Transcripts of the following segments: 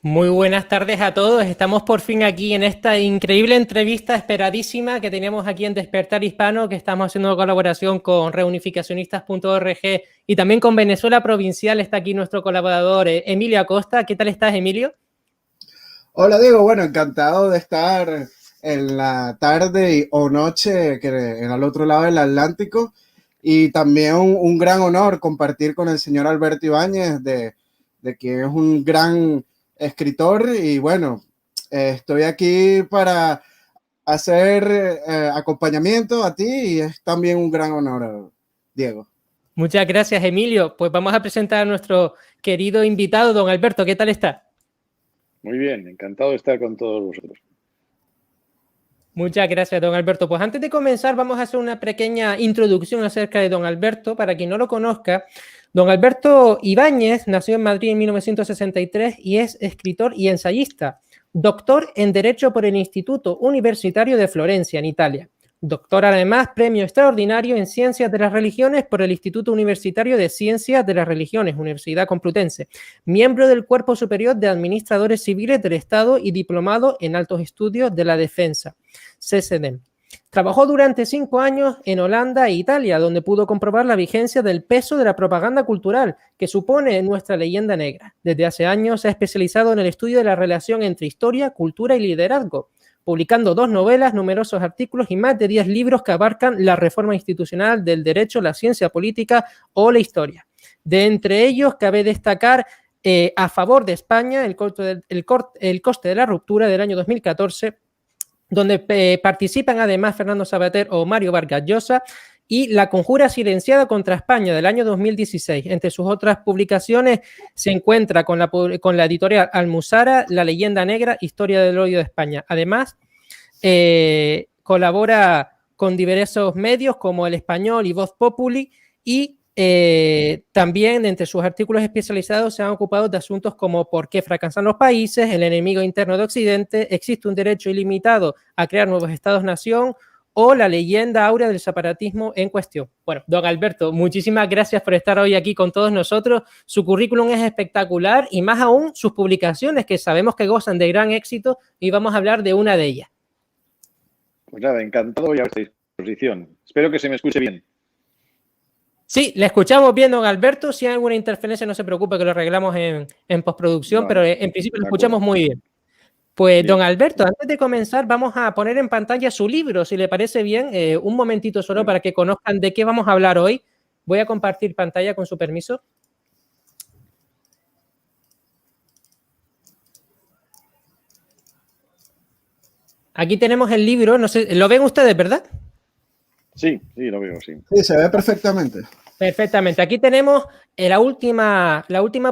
Muy buenas tardes a todos. Estamos por fin aquí en esta increíble entrevista esperadísima que tenemos aquí en Despertar Hispano, que estamos haciendo colaboración con reunificacionistas.org y también con Venezuela Provincial. Está aquí nuestro colaborador Emilio Acosta. ¿Qué tal estás, Emilio? Hola Diego, bueno, encantado de estar en la tarde o noche que en al otro lado del Atlántico y también un gran honor compartir con el señor Alberto Ibáñez de que es un gran escritor y bueno, estoy aquí para hacer acompañamiento a ti y es también un gran honor, Diego. Muchas gracias, Emilio. Pues vamos a presentar a nuestro querido invitado, don Alberto. ¿Qué tal está? Muy bien, encantado de estar con todos vosotros. Muchas gracias, don Alberto. Pues antes de comenzar, vamos a hacer una pequeña introducción acerca de don Alberto. Para quien no lo conozca, don Alberto Ibáñez nació en Madrid en 1963 y es escritor y ensayista, doctor en Derecho por el Instituto Universitario de Florencia, en Italia. Doctor además, premio extraordinario en Ciencias de las Religiones por el Instituto Universitario de Ciencias de las Religiones, Universidad Complutense. Miembro del Cuerpo Superior de Administradores Civiles del Estado y diplomado en Altos Estudios de la Defensa. CSD. Trabajó durante 5 años en Holanda e Italia, donde pudo comprobar la vigencia del peso de la propaganda cultural que supone nuestra leyenda negra. Desde hace años se ha especializado en el estudio de la relación entre historia, cultura y liderazgo, publicando 2 novelas, numerosos artículos y más de 10 libros que abarcan la reforma institucional del derecho, la ciencia política o la historia. De entre ellos cabe destacar A favor de España, el coste de la ruptura del año 2014, donde participan además Fernando Savater o Mario Vargas Llosa, y La conjura silenciada contra España del año 2016. Entre sus otras publicaciones se encuentra con la editorial Almuzara, La leyenda negra, historia del odio de España. Además, colabora con diversos medios como El Español y Voz Populi, y también entre sus artículos especializados se han ocupado de asuntos como por qué fracasan los países, el enemigo interno de Occidente, existe un derecho ilimitado a crear nuevos estados-nación o la leyenda áurea del separatismo en cuestión. Bueno, don Alberto, muchísimas gracias por estar hoy aquí con todos nosotros. Su currículum es espectacular y más aún sus publicaciones, que sabemos que gozan de gran éxito, y vamos a hablar de una de ellas. Pues nada, encantado y a vuestra disposición. Espero que se me escuche bien. Sí, le escuchamos bien, don Alberto. Si hay alguna interferencia, no se preocupe, que lo arreglamos en postproducción, Vale, pero en principio lo de acuerdo. escuchamos muy bien. Pues, don Bien. Alberto, antes de comenzar, vamos a poner en pantalla su libro, si le parece bien, un momentito solo para que conozcan de qué vamos a hablar hoy. Voy a compartir pantalla con su permiso. Aquí tenemos el libro, no sé, ¿lo ven ustedes, verdad? Sí, lo veo, sí. Sí, se ve perfectamente. Perfectamente. Aquí tenemos la última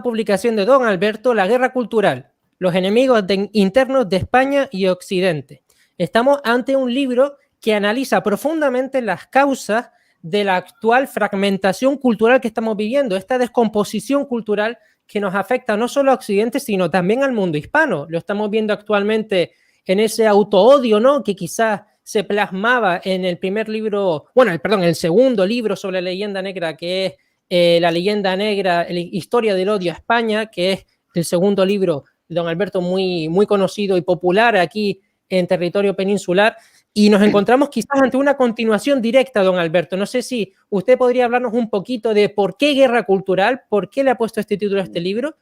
publicación de don Alberto, La guerra cultural, los enemigos internos de España y Occidente. Estamos ante un libro que analiza profundamente las causas de la actual fragmentación cultural que estamos viviendo, esta descomposición cultural que nos afecta no solo a Occidente, sino también al mundo hispano. Lo estamos viendo actualmente en ese autoodio, ¿no?, que quizás se plasmaba en el primer libro, el segundo libro sobre la leyenda negra, que es La leyenda negra, la historia del odio a España, que es el segundo libro de don Alberto, muy, muy conocido y popular aquí en territorio peninsular. Y nos encontramos quizás ante una continuación directa, don Alberto. No sé si usted podría hablarnos un poquito de por qué guerra cultural, por qué le ha puesto este título a este libro,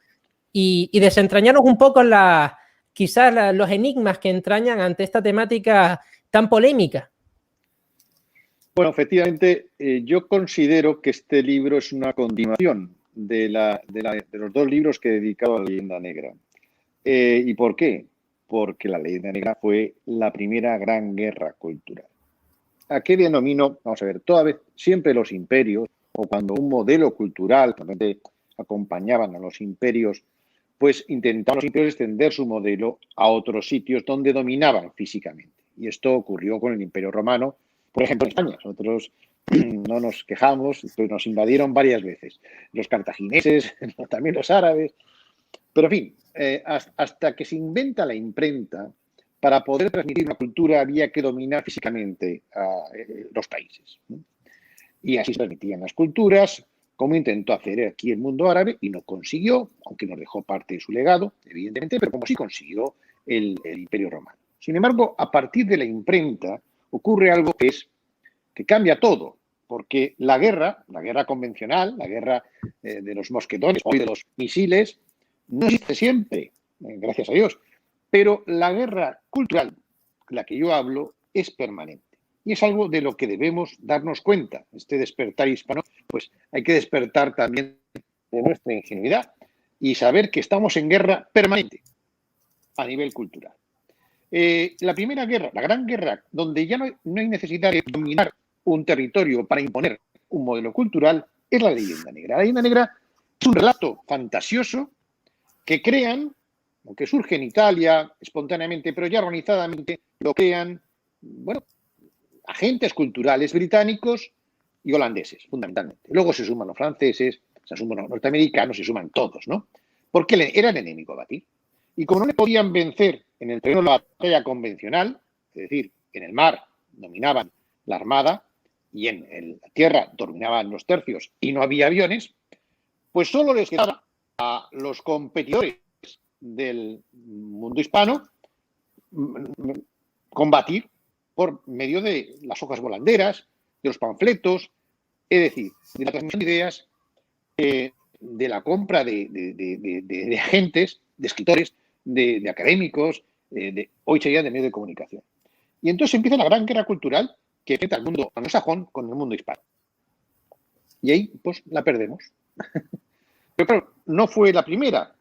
y desentrañarnos un poco los enigmas que entrañan ante esta temática tan polémica. Bueno, efectivamente, yo considero que este libro es una continuación de los 2 libros que he dedicado a la leyenda negra. ¿Y por qué? Porque la leyenda negra fue la primera gran guerra cultural. ¿A qué denomino? Vamos a ver, siempre los imperios, o cuando un modelo cultural realmente acompañaban a los imperios, pues intentaban los imperios extender su modelo a otros sitios donde dominaban físicamente. Y esto ocurrió con el Imperio Romano, por ejemplo, en España. Nosotros no nos quejamos, pues nos invadieron varias veces. Los cartagineses, también los árabes. Pero en fin, hasta que se inventa la imprenta, para poder transmitir una cultura había que dominar físicamente a los países. Y así se transmitían las culturas como intentó hacer aquí el mundo árabe y no consiguió, aunque nos dejó parte de su legado, evidentemente, pero como sí consiguió el Imperio Romano. Sin embargo, a partir de la imprenta ocurre algo que cambia todo, porque la guerra convencional, la guerra de los mosquetones o de los misiles, no existe siempre, gracias a Dios, pero la guerra cultural, la que yo hablo, es permanente. Y es algo de lo que debemos darnos cuenta. Este despertar hispano, pues hay que despertar también de nuestra ingenuidad y saber que estamos en guerra permanente a nivel cultural. La primera guerra, la gran guerra, donde ya no hay necesidad de dominar un territorio para imponer un modelo cultural, es la leyenda negra. La leyenda negra es un relato fantasioso que crean, aunque surge en Italia espontáneamente, pero ya organizadamente lo crean, bueno, agentes culturales británicos y holandeses, fundamentalmente. Luego se suman los franceses, se suman los norteamericanos, se suman todos, ¿no? Porque era el enemigo a batir. Y como no le podían vencer en el terreno de la batalla convencional, es decir, en el mar dominaban la armada y en la tierra dominaban los tercios y no había aviones, pues solo les quedaba a los competidores del mundo hispano combatir por medio de las hojas volanderas, de los panfletos, es decir, de la transmisión de ideas, de la compra de agentes, de escritores, de académicos, hoy sería de medios de comunicación. Y entonces empieza la gran guerra cultural que enfrenta al mundo anglosajón con el mundo hispano. Y ahí, pues, la perdemos. Pero claro, no fue la primera.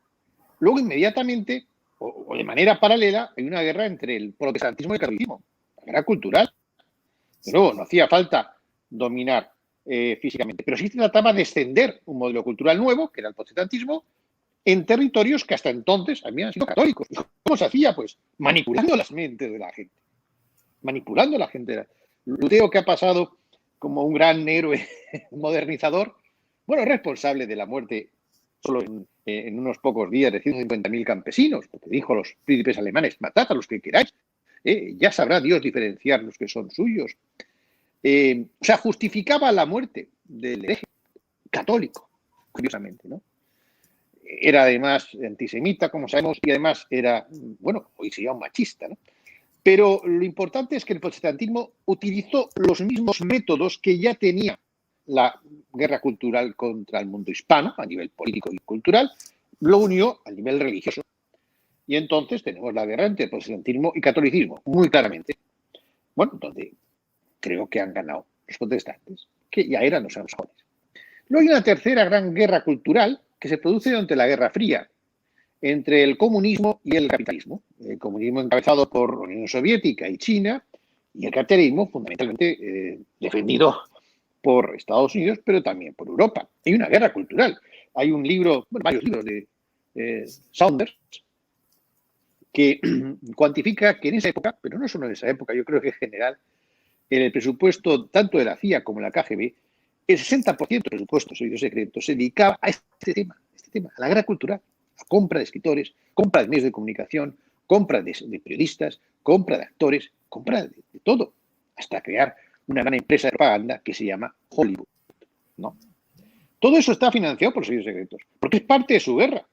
Luego, inmediatamente, o de manera paralela, hay una guerra entre el protestantismo y el catolicismo. La guerra cultural. De nuevo, no hacía falta dominar físicamente, pero sí se trataba de extender un modelo cultural nuevo, que era el protestantismo, en territorios que hasta entonces habían sido católicos. ¿Y cómo se hacía? Pues manipulando las mentes de la gente. Manipulando a la gente. Lutero, que ha pasado como un gran héroe modernizador, bueno, es responsable de la muerte solo en unos pocos días de 150.000 campesinos, porque dijo a los príncipes alemanes, matad a los que queráis, ya sabrá Dios diferenciar los que son suyos. O sea, justificaba la muerte del hereje católico, curiosamente, ¿no? Era además antisemita, como sabemos, y además era, bueno, hoy sería un machista, ¿no? Pero lo importante es que el protestantismo utilizó los mismos métodos que ya tenía la guerra cultural contra el mundo hispano, a nivel político y cultural, lo unió a nivel religioso. Y entonces tenemos la guerra entre protestantismo y catolicismo, muy claramente. Bueno, donde creo que han ganado los protestantes, que ya eran los anglosajones. Luego hay una tercera gran guerra cultural que se produce durante la Guerra Fría, entre el comunismo y el capitalismo. El comunismo encabezado por la Unión Soviética y China, y el capitalismo fundamentalmente defendido por Estados Unidos, pero también por Europa. Hay una guerra cultural. Hay un libro, bueno, varios libros de Saunders, que cuantifica que en esa época, pero no solo en esa época, yo creo que en general, en el presupuesto tanto de la CIA como de la KGB, el 60% del presupuesto de servicios secretos se dedicaba a este tema, a la guerra cultural, a compra de escritores, compra de medios de comunicación, compra de periodistas, compra de actores, compra de todo, hasta crear una gran empresa de propaganda que se llama Hollywood, ¿no? Todo eso está financiado por los servicios secretos, porque es parte de su guerra,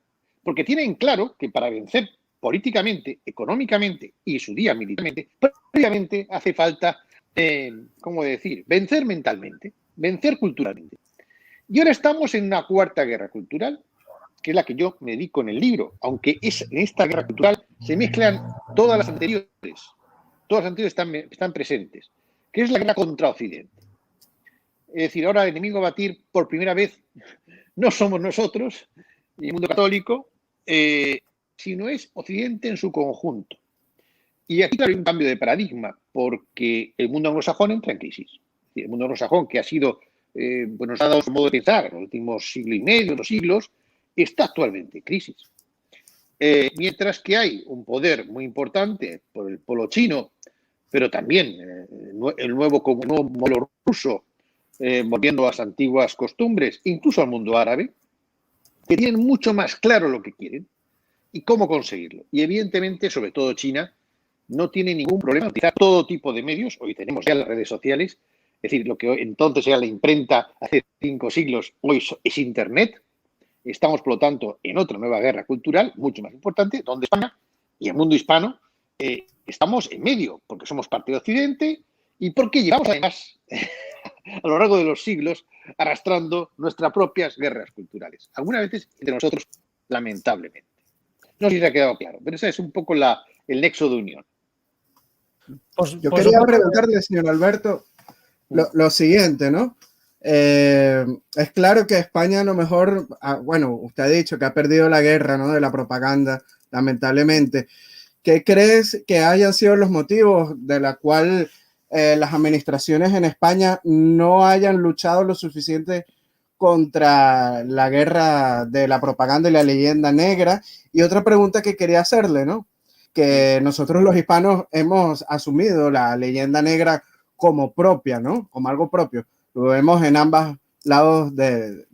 porque tienen claro que para vencer políticamente, económicamente y su día militarmente, previamente hace falta, ¿cómo decir?, vencer mentalmente, vencer culturalmente. Y ahora estamos en una cuarta guerra cultural, que es la que yo me dedico en el libro, aunque en esta guerra cultural se mezclan todas las anteriores están presentes, que es la guerra contra Occidente. Es decir, ahora el enemigo a batir por primera vez no somos nosotros, ni el mundo católico, sino es Occidente en su conjunto. Y aquí, claro, hay un cambio de paradigma, porque el mundo anglosajón entra en crisis. El mundo anglosajón, que ha sido, nos ha dado su modo de pensar en los últimos siglo y medio, 2 siglos, está actualmente en crisis. Mientras que hay un poder muy importante por el polo chino, pero también el nuevo modelo ruso, volviendo a las antiguas costumbres, incluso al mundo árabe, que tienen mucho más claro lo que quieren y cómo conseguirlo. Y evidentemente, sobre todo China, no tiene ningún problema en utilizar todo tipo de medios, hoy tenemos ya las redes sociales, es decir, lo que entonces era la imprenta hace 5 siglos, hoy es Internet. Estamos, por lo tanto, en otra nueva guerra cultural, mucho más importante, donde España y el mundo hispano estamos en medio, porque somos parte de Occidente y porque llevamos, además, a lo largo de los siglos, arrastrando nuestras propias guerras culturales. Algunas veces entre nosotros, lamentablemente. No sé si se ha quedado claro, pero ese es un poco el nexo de unión. Yo quería preguntarle, señor Alberto, lo siguiente, ¿no? Es claro que España a lo mejor, bueno, usted ha dicho que ha perdido la guerra, ¿no? De la propaganda, lamentablemente. ¿Qué crees que hayan sido los motivos de la cual las administraciones en España no hayan luchado lo suficiente contra la guerra de la propaganda y la leyenda negra? Y otra pregunta que quería hacerle, ¿no? Que nosotros los hispanos hemos asumido la leyenda negra como propia, ¿no? Como algo propio. Lo vemos en ambos lados del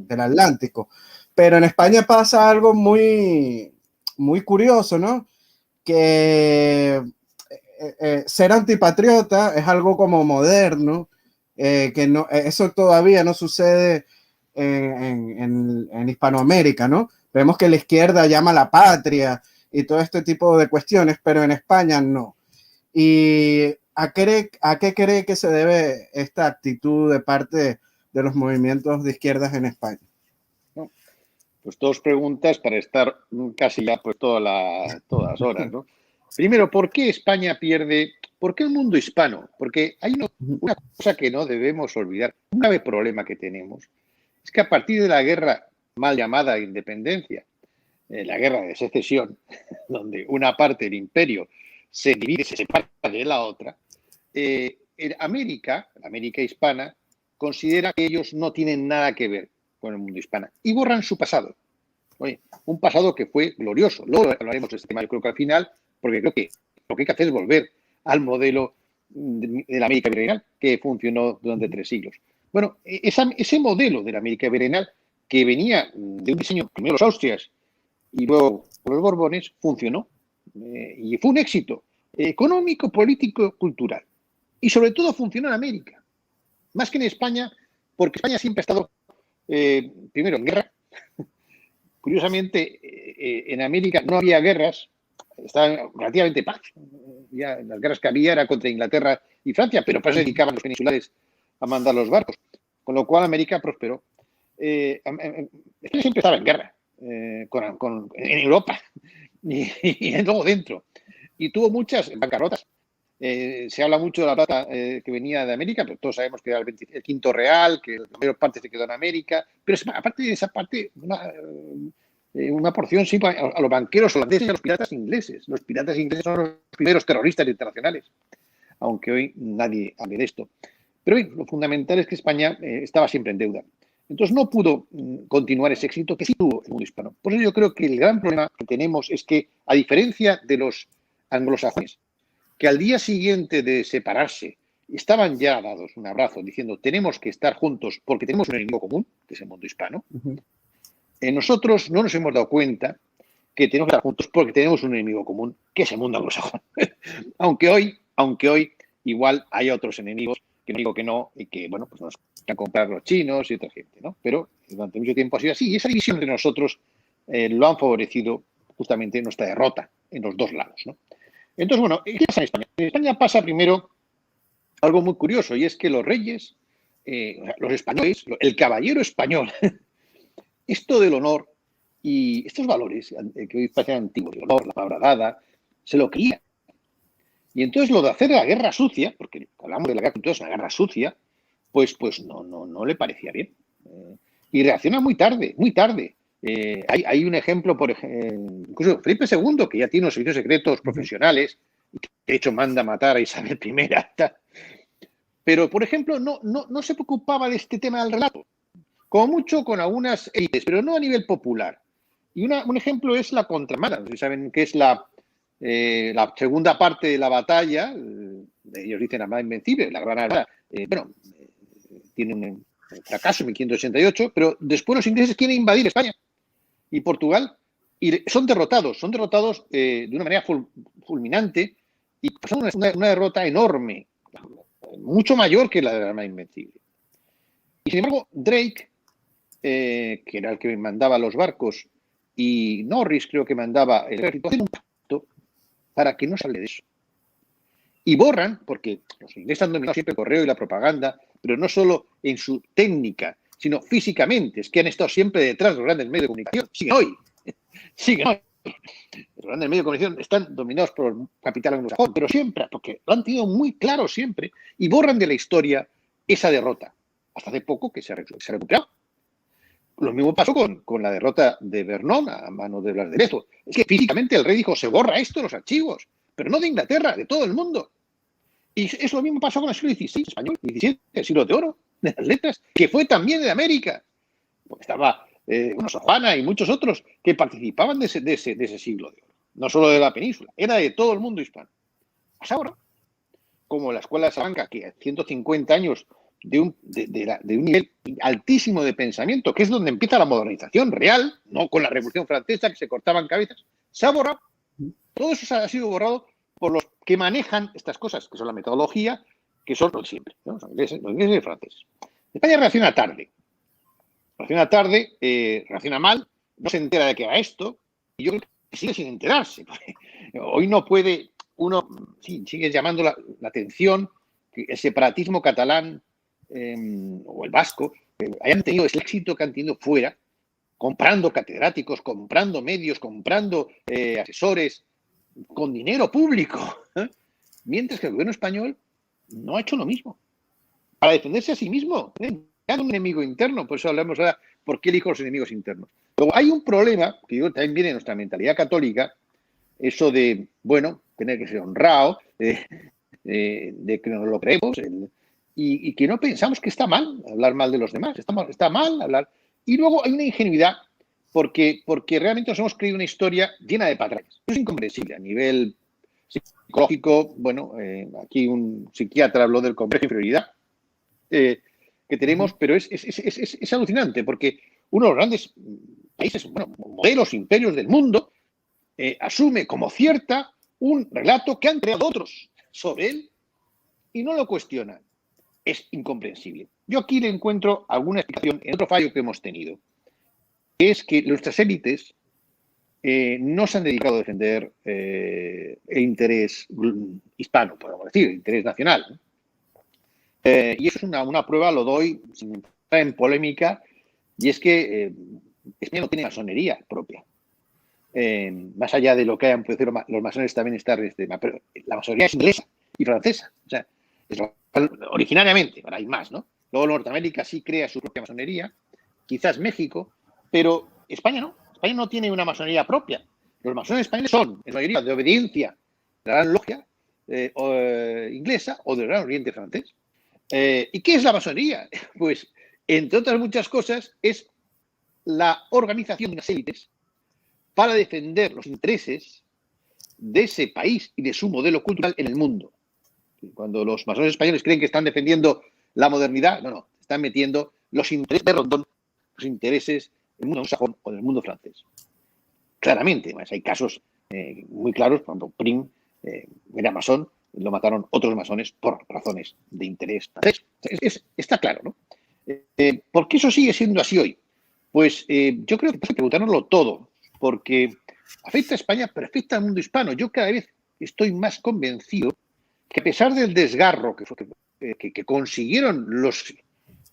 Atlántico. Pero en España pasa algo muy, muy curioso, ¿no? Que ser antipatriota es algo como moderno, que no, eso todavía no sucede en Hispanoamérica, ¿no? Vemos que la izquierda llama a la patria y todo este tipo de cuestiones, pero en España no. ¿Y a qué cree que se debe esta actitud de parte de los movimientos de izquierdas en España? Pues 2 preguntas para estar casi ya pues todas las horas, ¿no? Primero, ¿por qué España pierde? ¿Por qué el mundo hispano? Porque hay una cosa que no debemos olvidar. Un grave problema que tenemos es que a partir de la guerra mal llamada independencia, la guerra de secesión, donde una parte del imperio se divide, se separa de la otra, América, la América hispana, considera que ellos no tienen nada que ver con el mundo hispano y borran su pasado. Oye, un pasado que fue glorioso. Luego hablaremos de este tema, yo creo que al final, porque creo que lo que hay que hacer es volver al modelo de la América virreinal que funcionó durante 3 siglos. Bueno, ese modelo de la América virreinal que venía de un diseño, primero los Austrias y luego los Borbones, funcionó y fue un éxito económico, político, cultural. Y sobre todo funcionó en América, más que en España, porque España siempre ha estado primero en guerra. Curiosamente, en América no había guerras, estaba relativamente paz. Ya, las guerras que había eran contra Inglaterra y Francia, pero para eso dedicaban los peninsulares a mandar los barcos, con lo cual América prosperó. España siempre estaba en guerra en Europa y luego dentro. Y tuvo muchas bancarrotas. Se habla mucho de la plata que venía de América, pero todos sabemos que era el quinto real, que la mayor parte se quedó en América. Pero aparte de esa parte, una porción sí a los banqueros holandeses y a los piratas ingleses. Los piratas ingleses son los primeros terroristas internacionales, aunque hoy nadie hable de esto. Pero bien, lo fundamental es que España estaba siempre en deuda. Entonces no pudo continuar ese éxito que sí tuvo el mundo hispano. Por eso yo creo que el gran problema que tenemos es que, a diferencia de los anglosajones, que al día siguiente de separarse estaban ya dados un abrazo diciendo tenemos que estar juntos porque tenemos un enemigo común, que es el mundo hispano. Nosotros no nos hemos dado cuenta que tenemos que estar juntos porque tenemos un enemigo común, que es el mundo anglosajón. aunque hoy igual hay otros enemigos, que no digo que no, y que, bueno, pues nos van a comprar los chinos y otra gente, ¿no? Pero durante mucho tiempo ha sido así. Y esa división entre nosotros lo han favorecido justamente nuestra derrota en los dos lados, ¿no? Entonces, bueno, ¿qué pasa en España? En España pasa primero algo muy curioso, y es que los reyes, los españoles, el caballero español, esto del honor y estos valores que hoy parecen antiguos, el honor, la palabra dada, se lo creía. Y entonces lo de hacer la guerra sucia, porque hablamos de la guerra, entonces una guerra sucia, pues no le parecía bien. Y reacciona muy tarde, muy tarde. Hay un ejemplo, por ejemplo, incluso Felipe II, que ya tiene unos servicios secretos profesionales, y que de hecho manda matar a Isabel I. Pero, por ejemplo, no se preocupaba de este tema del relato. Como mucho con algunas élites, pero no a nivel popular. Y un ejemplo es la contraarmada. No sé si saben qué es la segunda parte de la batalla. Ellos dicen Armada Invencible, la Gran Armada. Tiene un fracaso en 1588, pero después los ingleses quieren invadir España y Portugal y son derrotados de una manera fulminante y pasan una derrota enorme. mucho mayor que la del arma invencible. Y sin embargo, Drake, que era el que mandaba los barcos, y Norris creo que mandaba el ejército, hacen un pacto para que no se hable de eso. Y borran, porque los ingleses han dominado siempre el correo y la propaganda, pero no solo en su técnica, sino físicamente. Es que han estado siempre detrás de los grandes medios de comunicación. Siguen hoy. Siguen hoy. Los grandes medios de comunicación están dominados por el capital anglosajón, pero siempre, porque lo han tenido muy claro siempre, y borran de la historia esa derrota. Hasta hace poco que se ha recuperado. Lo mismo pasó con la derrota de Vernon a mano de Blas de Lezo. Es que físicamente el rey dijo, se borra esto de los archivos, pero no de Inglaterra, de todo el mundo. Y eso lo mismo pasó con el siglo XVI español, XVII, el siglo de oro, de las letras, que fue también de América. Porque estaba Sor Juana y muchos otros que participaban de ese siglo de oro. No solo de la península, era de todo el mundo hispano. Hasta ahora, como la Escuela de Salamanca, que a 150 años de un nivel altísimo de pensamiento, que es donde empieza la modernización real, no con la Revolución Francesa, que se cortaban cabezas, se ha borrado. Todo eso ha sido borrado por los que manejan estas cosas, que son la metodología, que son los de siempre, ¿no? Los ingleses y los franceses. España reacciona tarde. Reacciona mal, no se entera de que haga esto, y yo creo que sigue sin enterarse. Hoy no puede uno, sí, sigue llamando la atención que el separatismo catalán o el vasco hayan tenido ese éxito que han tenido fuera, comprando catedráticos, comprando medios, comprando asesores, con dinero público, mientras que el gobierno español no ha hecho lo mismo. Para defenderse a sí mismo, hay un enemigo interno, por eso hablamos ahora, ¿por qué elijo los enemigos internos? Luego hay un problema, que yo, también viene de nuestra mentalidad católica, eso de, bueno, tener que ser honrado, de que no lo creemos, y que no pensamos que está mal hablar mal de los demás, está mal hablar. Y luego hay una ingenuidad, porque realmente nos hemos creído una historia llena de patrañas. Es incomprensible a nivel psicológico. Bueno, aquí un psiquiatra habló del complejo de inferioridad que tenemos, pero es alucinante, porque uno de los grandes países, bueno, modelos, imperios del mundo, asume como cierta un relato que han creado otros sobre él y no lo cuestionan. Es incomprensible. Yo aquí le encuentro alguna explicación en otro fallo que hemos tenido, que es que nuestras élites no se han dedicado a defender el interés hispano, podemos decir, el interés nacional. Y eso es una prueba, lo doy sin entrar en polémica, y es que España no tiene masonería propia. Más allá de lo que hayan podido decir los masones, también está pero la masonería es inglesa y francesa. O sea, originariamente, ahora hay más, ¿no? Luego Norteamérica sí crea su propia masonería, quizás México, pero España no. España no tiene una masonería propia. Los masones españoles son, en mayoría, de obediencia de la Gran Logia inglesa o del Gran Oriente francés. ¿Y qué es la masonería? Pues, entre otras muchas cosas, es la organización de unas élites para defender los intereses de ese país y de su modelo cultural en el mundo. Cuando los masones españoles creen que están defendiendo la modernidad, no, están metiendo los intereses de Rondón, los intereses del mundo anglosajón o del mundo francés. Claramente, además, hay casos muy claros, por ejemplo, Prim era masón, lo mataron otros masones por razones de interés francés. Está claro, ¿no? ¿Por qué eso sigue siendo así hoy? Pues yo creo que hay que preguntárnoslo todo, porque afecta a España, pero afecta al mundo hispano. Yo cada vez estoy más convencido que a pesar del desgarro que consiguieron los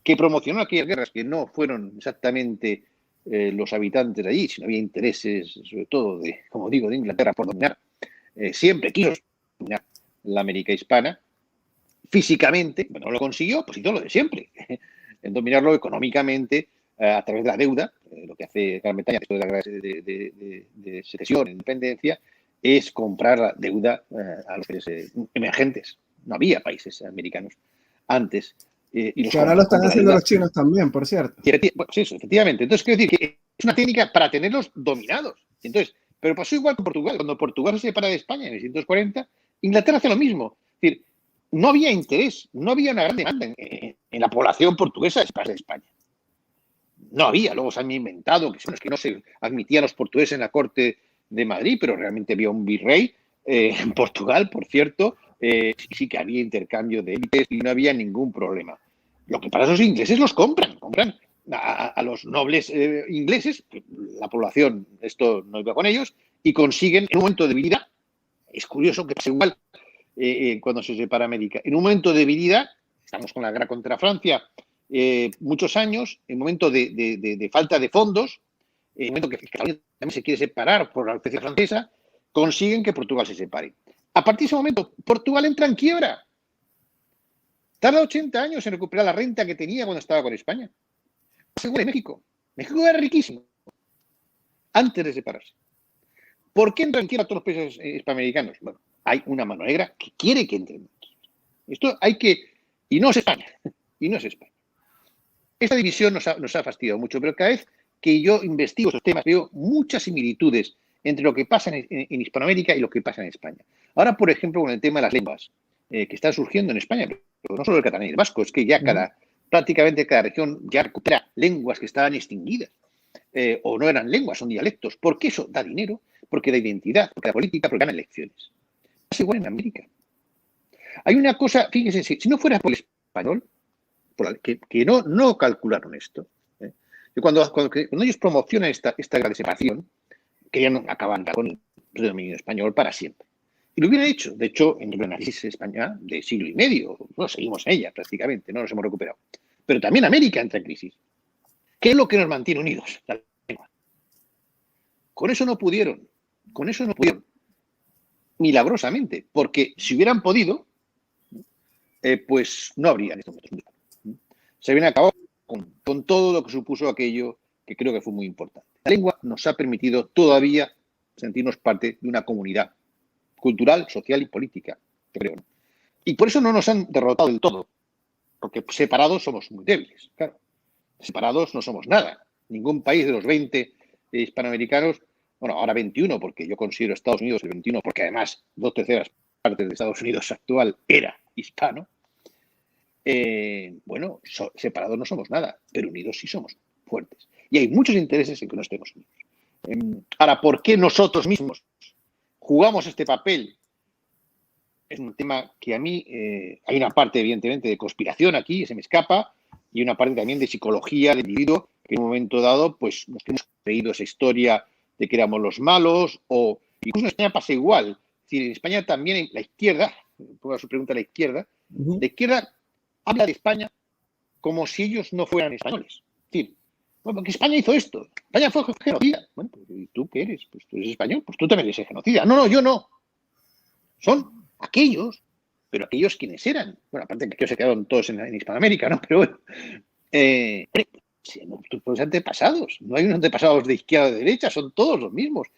que promocionaron aquellas guerras, que no fueron exactamente los habitantes de allí, sino había intereses, sobre todo, como digo, de Inglaterra por dominar, siempre quiso dominar la América hispana, físicamente, bueno, no lo consiguió, pues hizo lo de siempre, en dominarlo económicamente a través de la deuda. Lo que hace Gran Bretaña después de la guerra de secesión, independencia, es comprar la deuda a los países emergentes. No había países americanos antes. Y que ahora lo están haciendo los chinos también, por cierto. Bueno, sí, efectivamente. Entonces, quiero decir que es una técnica para tenerlos dominados. Entonces, pero pasó igual con Portugal. Cuando Portugal se separa de España en 1940, Inglaterra hace lo mismo. Es decir, no había interés, no había una gran demanda en la población portuguesa de España. No había. Luego se han inventado que no se admitían los portugueses en la corte de Madrid, pero realmente había un virrey en Portugal, por cierto, Sí que había intercambio de élites y no había ningún problema. Lo que pasa es que los ingleses los compran a los nobles ingleses, la población, esto no iba con ellos, y consiguen en un momento de debilidad, es curioso que pasa igual cuando se separa América, en un momento de debilidad, estamos con la guerra contra Francia, muchos años, en un momento de falta de fondos, en un momento que Cataluña también se quiere separar por la especie francesa, consiguen que Portugal se separe. A partir de ese momento, Portugal entra en quiebra. Tarda 80 años en recuperar la renta que tenía cuando estaba con España. Según México. México era riquísimo antes de separarse. ¿Por qué entran en quiebra todos los países hispanoamericanos? Bueno, hay una mano negra que quiere que entren en quiebra. Esto hay que... Y no es España. Y no es España. Esta división nos ha fastidiado mucho, pero cada vez que yo investigo estos temas veo muchas similitudes entre lo que pasa en Hispanoamérica y lo que pasa en España. Ahora, por ejemplo, con el tema de las lenguas que están surgiendo en España, pero no solo el catalán y el vasco, es que ya prácticamente cada región ya recupera lenguas que estaban extinguidas o no eran lenguas, son dialectos, porque eso da dinero, porque da identidad, porque da política, porque gana elecciones. Es igual en América. Hay una cosa, fíjense, si no fuera por el español, que no calcularon esto. Cuando ellos promocionan esta gran separación, querían acabar con el predominio español para siempre. Y lo hubieran hecho. De hecho, en la crisis española de siglo y medio, no seguimos en ella prácticamente, no nos hemos recuperado. Pero también América entra en crisis. ¿Qué es lo que nos mantiene unidos? La lengua. Con eso no pudieron. Milagrosamente. Porque si hubieran podido, pues no habría en estos momentos. Se habían acabado con todo lo que supuso aquello que creo que fue muy importante. La lengua nos ha permitido todavía sentirnos parte de una comunidad cultural, social y política, yo creo. Y por eso no nos han derrotado del todo, porque separados somos muy débiles, claro. Separados no somos nada. Ningún país de los 20 hispanoamericanos, bueno, ahora 21, porque yo considero Estados Unidos el 21, porque además 2/3 partes de Estados Unidos actual era hispano. Separados no somos nada, pero unidos sí somos fuertes. Y hay muchos intereses en que no estemos unidos. Ahora, ¿por qué nosotros mismos jugamos este papel? Es un tema que a mí hay una parte, evidentemente, de conspiración aquí, se me escapa, y una parte también de psicología del individuo, que en un momento dado, pues nos hemos creído esa historia de que éramos los malos, o incluso en España pasa igual. Es decir, en España también la izquierda, ponga su pregunta a la izquierda habla de España como si ellos no fueran españoles. Es decir, bueno, porque España hizo esto. España fue genocida. Bueno, pues, ¿y tú qué eres? Pues tú eres español, pues tú también eres genocida. No, yo no. Son aquellos, pero aquellos quienes eran. Bueno, aparte que aquellos se quedaron todos en Hispanoamérica, ¿no? Pero bueno, tus antepasados. No hay unos antepasados de izquierda o de derecha, son todos los mismos.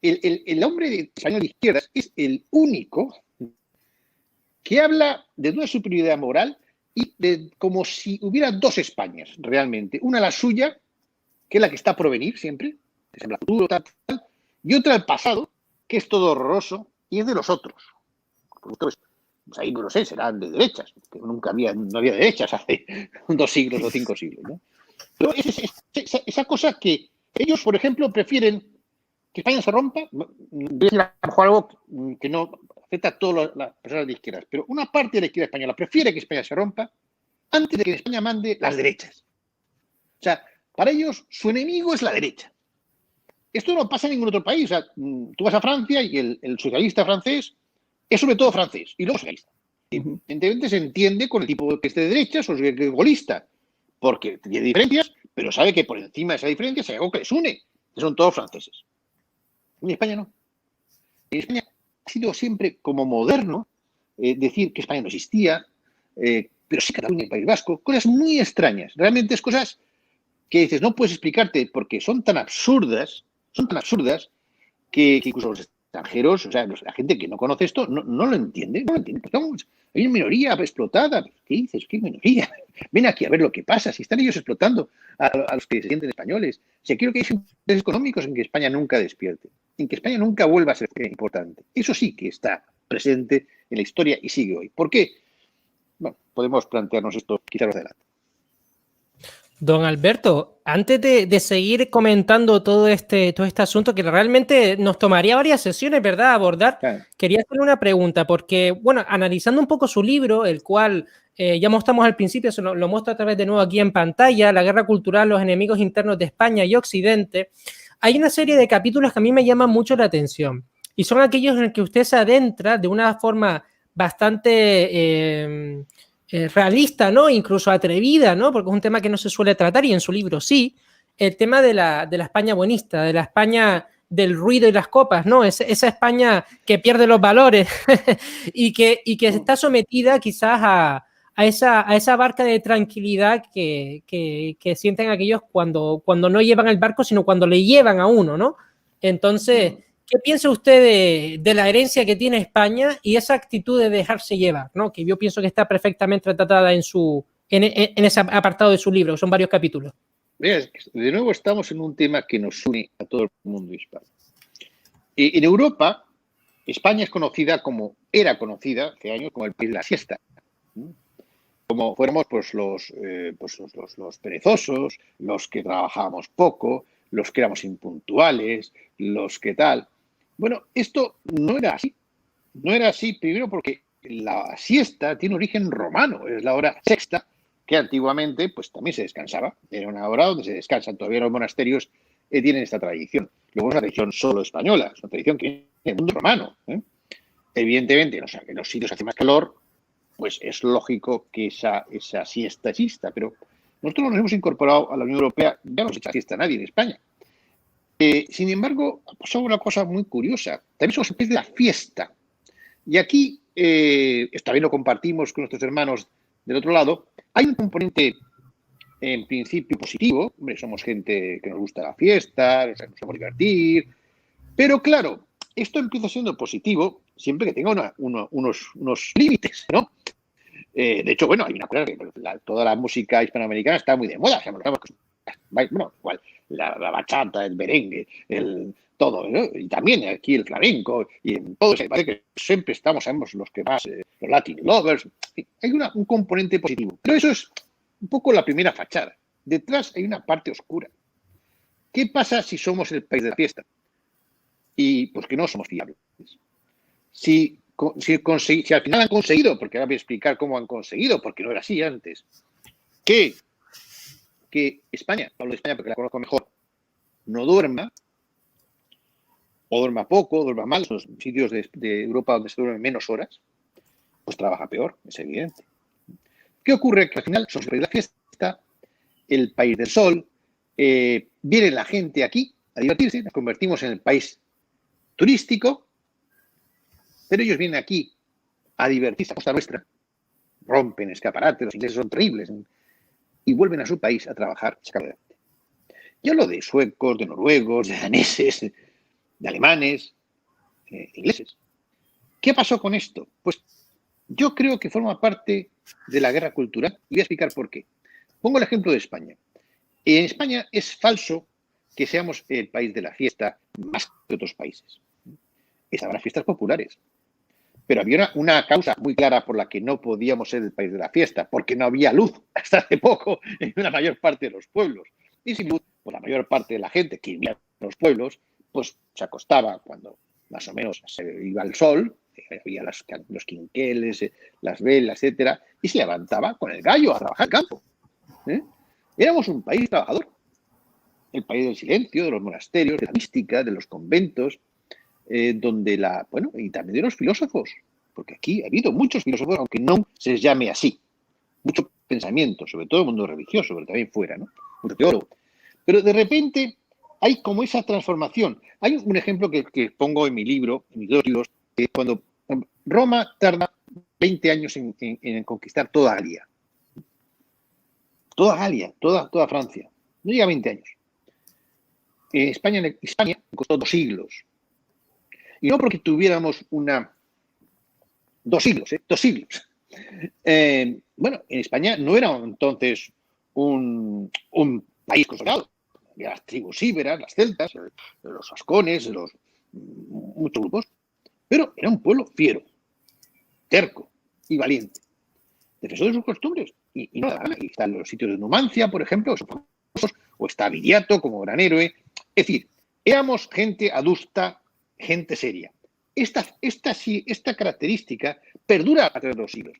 El hombre español de izquierdas es el único que habla de una superioridad moral y de como si hubiera dos Españas, realmente. Una la suya, que es la que está por venir siempre, que es el futuro, tal, y otra el pasado, que es todo horroroso, y es de los otros. Pues ahí no sé, serán de derechas, que no había derechas hace 2 siglos o 5 siglos, ¿no? Pero esa cosa que ellos, por ejemplo, prefieren que España se rompa, voy a decir a lo mejor algo que no afecta a todas las personas de izquierdas, pero una parte de la izquierda española prefiere que España se rompa antes de que España mande las derechas. O sea, para ellos su enemigo es la derecha. Esto no pasa en ningún otro país. O sea, tú vas a Francia y el socialista francés es sobre todo francés y luego socialista. Evidentemente se entiende con el tipo que es de derechas o es golista, porque tiene diferencias, pero sabe que por encima de esa diferencia hay algo que les une, que son todos franceses. En España no. En España ha sido siempre como moderno decir que España no existía, pero sí Cataluña y el País Vasco, cosas muy extrañas. Realmente es cosas que dices, no puedes explicarte porque son tan absurdas que incluso los extranjeros, o sea, la gente que no conoce esto, no lo entiende, Pues hay una minoría explotada. ¿Qué dices? ¿Qué minoría? Ven aquí a ver lo que pasa. Si están ellos explotando a los que se sienten españoles. Si quiero que hay intereses económicos en que España nunca despierte, en que España nunca vuelva a ser importante. Eso sí que está presente en la historia y sigue hoy. ¿Por qué? Bueno, podemos plantearnos esto quizás más adelante. Don Alberto, antes de seguir comentando todo este asunto que realmente nos tomaría varias sesiones, ¿verdad?, abordar, Claro. quería hacerle una pregunta, porque, bueno, analizando un poco su libro, el cual ya mostramos al principio, se lo muestro a través de nuevo aquí en pantalla, La guerra cultural, los enemigos internos de España y Occidente, hay una serie de capítulos que a mí me llaman mucho la atención, y son aquellos en los que usted se adentra de una forma bastante realista, ¿no? Incluso atrevida, ¿no? Porque es un tema que no se suele tratar y en su libro sí, el tema de la España buenista, de la España del ruido y las copas, ¿no? Esa España que pierde los valores y que está sometida quizás a esa barca de tranquilidad que sienten aquellos cuando no llevan el barco, sino cuando le llevan a uno, ¿no? Entonces, ¿qué piensa usted de la herencia que tiene España y esa actitud de dejarse llevar, ¿no? Que yo pienso que está perfectamente tratada en ese apartado de su libro, son varios capítulos. De nuevo estamos en un tema que nos une a todo el mundo hispano. En Europa, España es conocida era conocida hace años como el país de la siesta. Como fuéramos pues los perezosos, los que trabajábamos poco, los que éramos impuntuales, los que tal. Bueno, esto no era así. No era así, primero porque la siesta tiene origen romano, es la hora sexta, que antiguamente pues también se descansaba. Era una hora donde se descansan. Todavía los monasterios tienen esta tradición. Luego es una tradición solo española, es una tradición que viene del mundo romano. Evidentemente, o sea, que en los sitios hace más calor, pues es lógico que esa siesta exista, pero nosotros nos hemos incorporado a la Unión Europea, ya no se echa siesta a nadie en España. Sin embargo, ha pasado una cosa muy curiosa. También somos el país de la fiesta. Y aquí, esto también lo compartimos con nuestros hermanos del otro lado, hay un componente en principio positivo. Hombre, somos gente que nos gusta la fiesta, nos sabemos divertir, pero claro, esto empieza siendo positivo siempre que tenga unos límites, ¿no? De hecho, bueno, hay una cosa que toda la música hispanoamericana está muy de moda. O sea, bueno, igual, la bachata, el merengue, todo, ¿no? Y también aquí el flamenco, y en todo eso, parece que siempre sabemos los que más, los Latin lovers. Hay un componente positivo. Pero eso es un poco la primera fachada. Detrás hay una parte oscura. ¿Qué pasa si somos el país de la fiesta? Y pues que no somos fiables. Si al final han conseguido, porque ahora voy a explicar cómo han conseguido, porque no era así antes, que España, hablo de España porque la conozco mejor, no duerma, o duerma poco, o duerma mal, son los sitios de Europa donde se duermen menos horas, pues trabaja peor, es evidente. ¿Qué ocurre? Que al final somos el país de la fiesta, el país del sol, viene la gente aquí a divertirse, nos convertimos en el país turístico, pero ellos vienen aquí a divertirse a costa nuestra, rompen escaparates, los ingleses son terribles, y vuelven a su país a trabajar y sacar adelante. Yo hablo de suecos, de noruegos, de daneses, de alemanes, ingleses. ¿Qué pasó con esto? Pues yo creo que forma parte de la guerra cultural y voy a explicar por qué. Pongo el ejemplo de España. En España es falso que seamos el país de la fiesta más que otros países. Estaban las fiestas populares. Pero había una causa muy clara por la que no podíamos ser el país de la fiesta, porque no había luz hasta hace poco en la mayor parte de los pueblos. Y sin luz, pues la mayor parte de la gente que vivía en los pueblos, pues se acostaba cuando más o menos se iba el sol, había los quinqueles, las velas, etcétera, y se levantaba con el gallo a trabajar al campo. Éramos un país trabajador, el país del silencio, de los monasterios, de la mística, de los conventos, donde y también de los filósofos, porque aquí ha habido muchos filósofos, aunque no se les llame así, mucho pensamiento, sobre todo el mundo religioso, pero también fuera, ¿no? Mucho teólogo. Pero de repente hay como esa transformación. Hay un ejemplo que pongo en mi libro, en mis dos libros, que cuando Roma tarda 20 años en conquistar toda Galia. Toda Galia, toda Francia. No llega a 20 años. En España costó 2 siglos. Y no porque tuviéramos 2 siglos, 2 siglos. Bueno, en España no era entonces un país consolidado. Había las tribus íberas, las celtas, los vascones, muchos grupos. Pero era un pueblo fiero, terco y valiente. Defensor de sus costumbres. y nada, y están los sitios de Numancia, por ejemplo, o está Viriato como gran héroe. Es decir, éramos gente adusta, gente seria. Esta característica perdura a través de los siglos.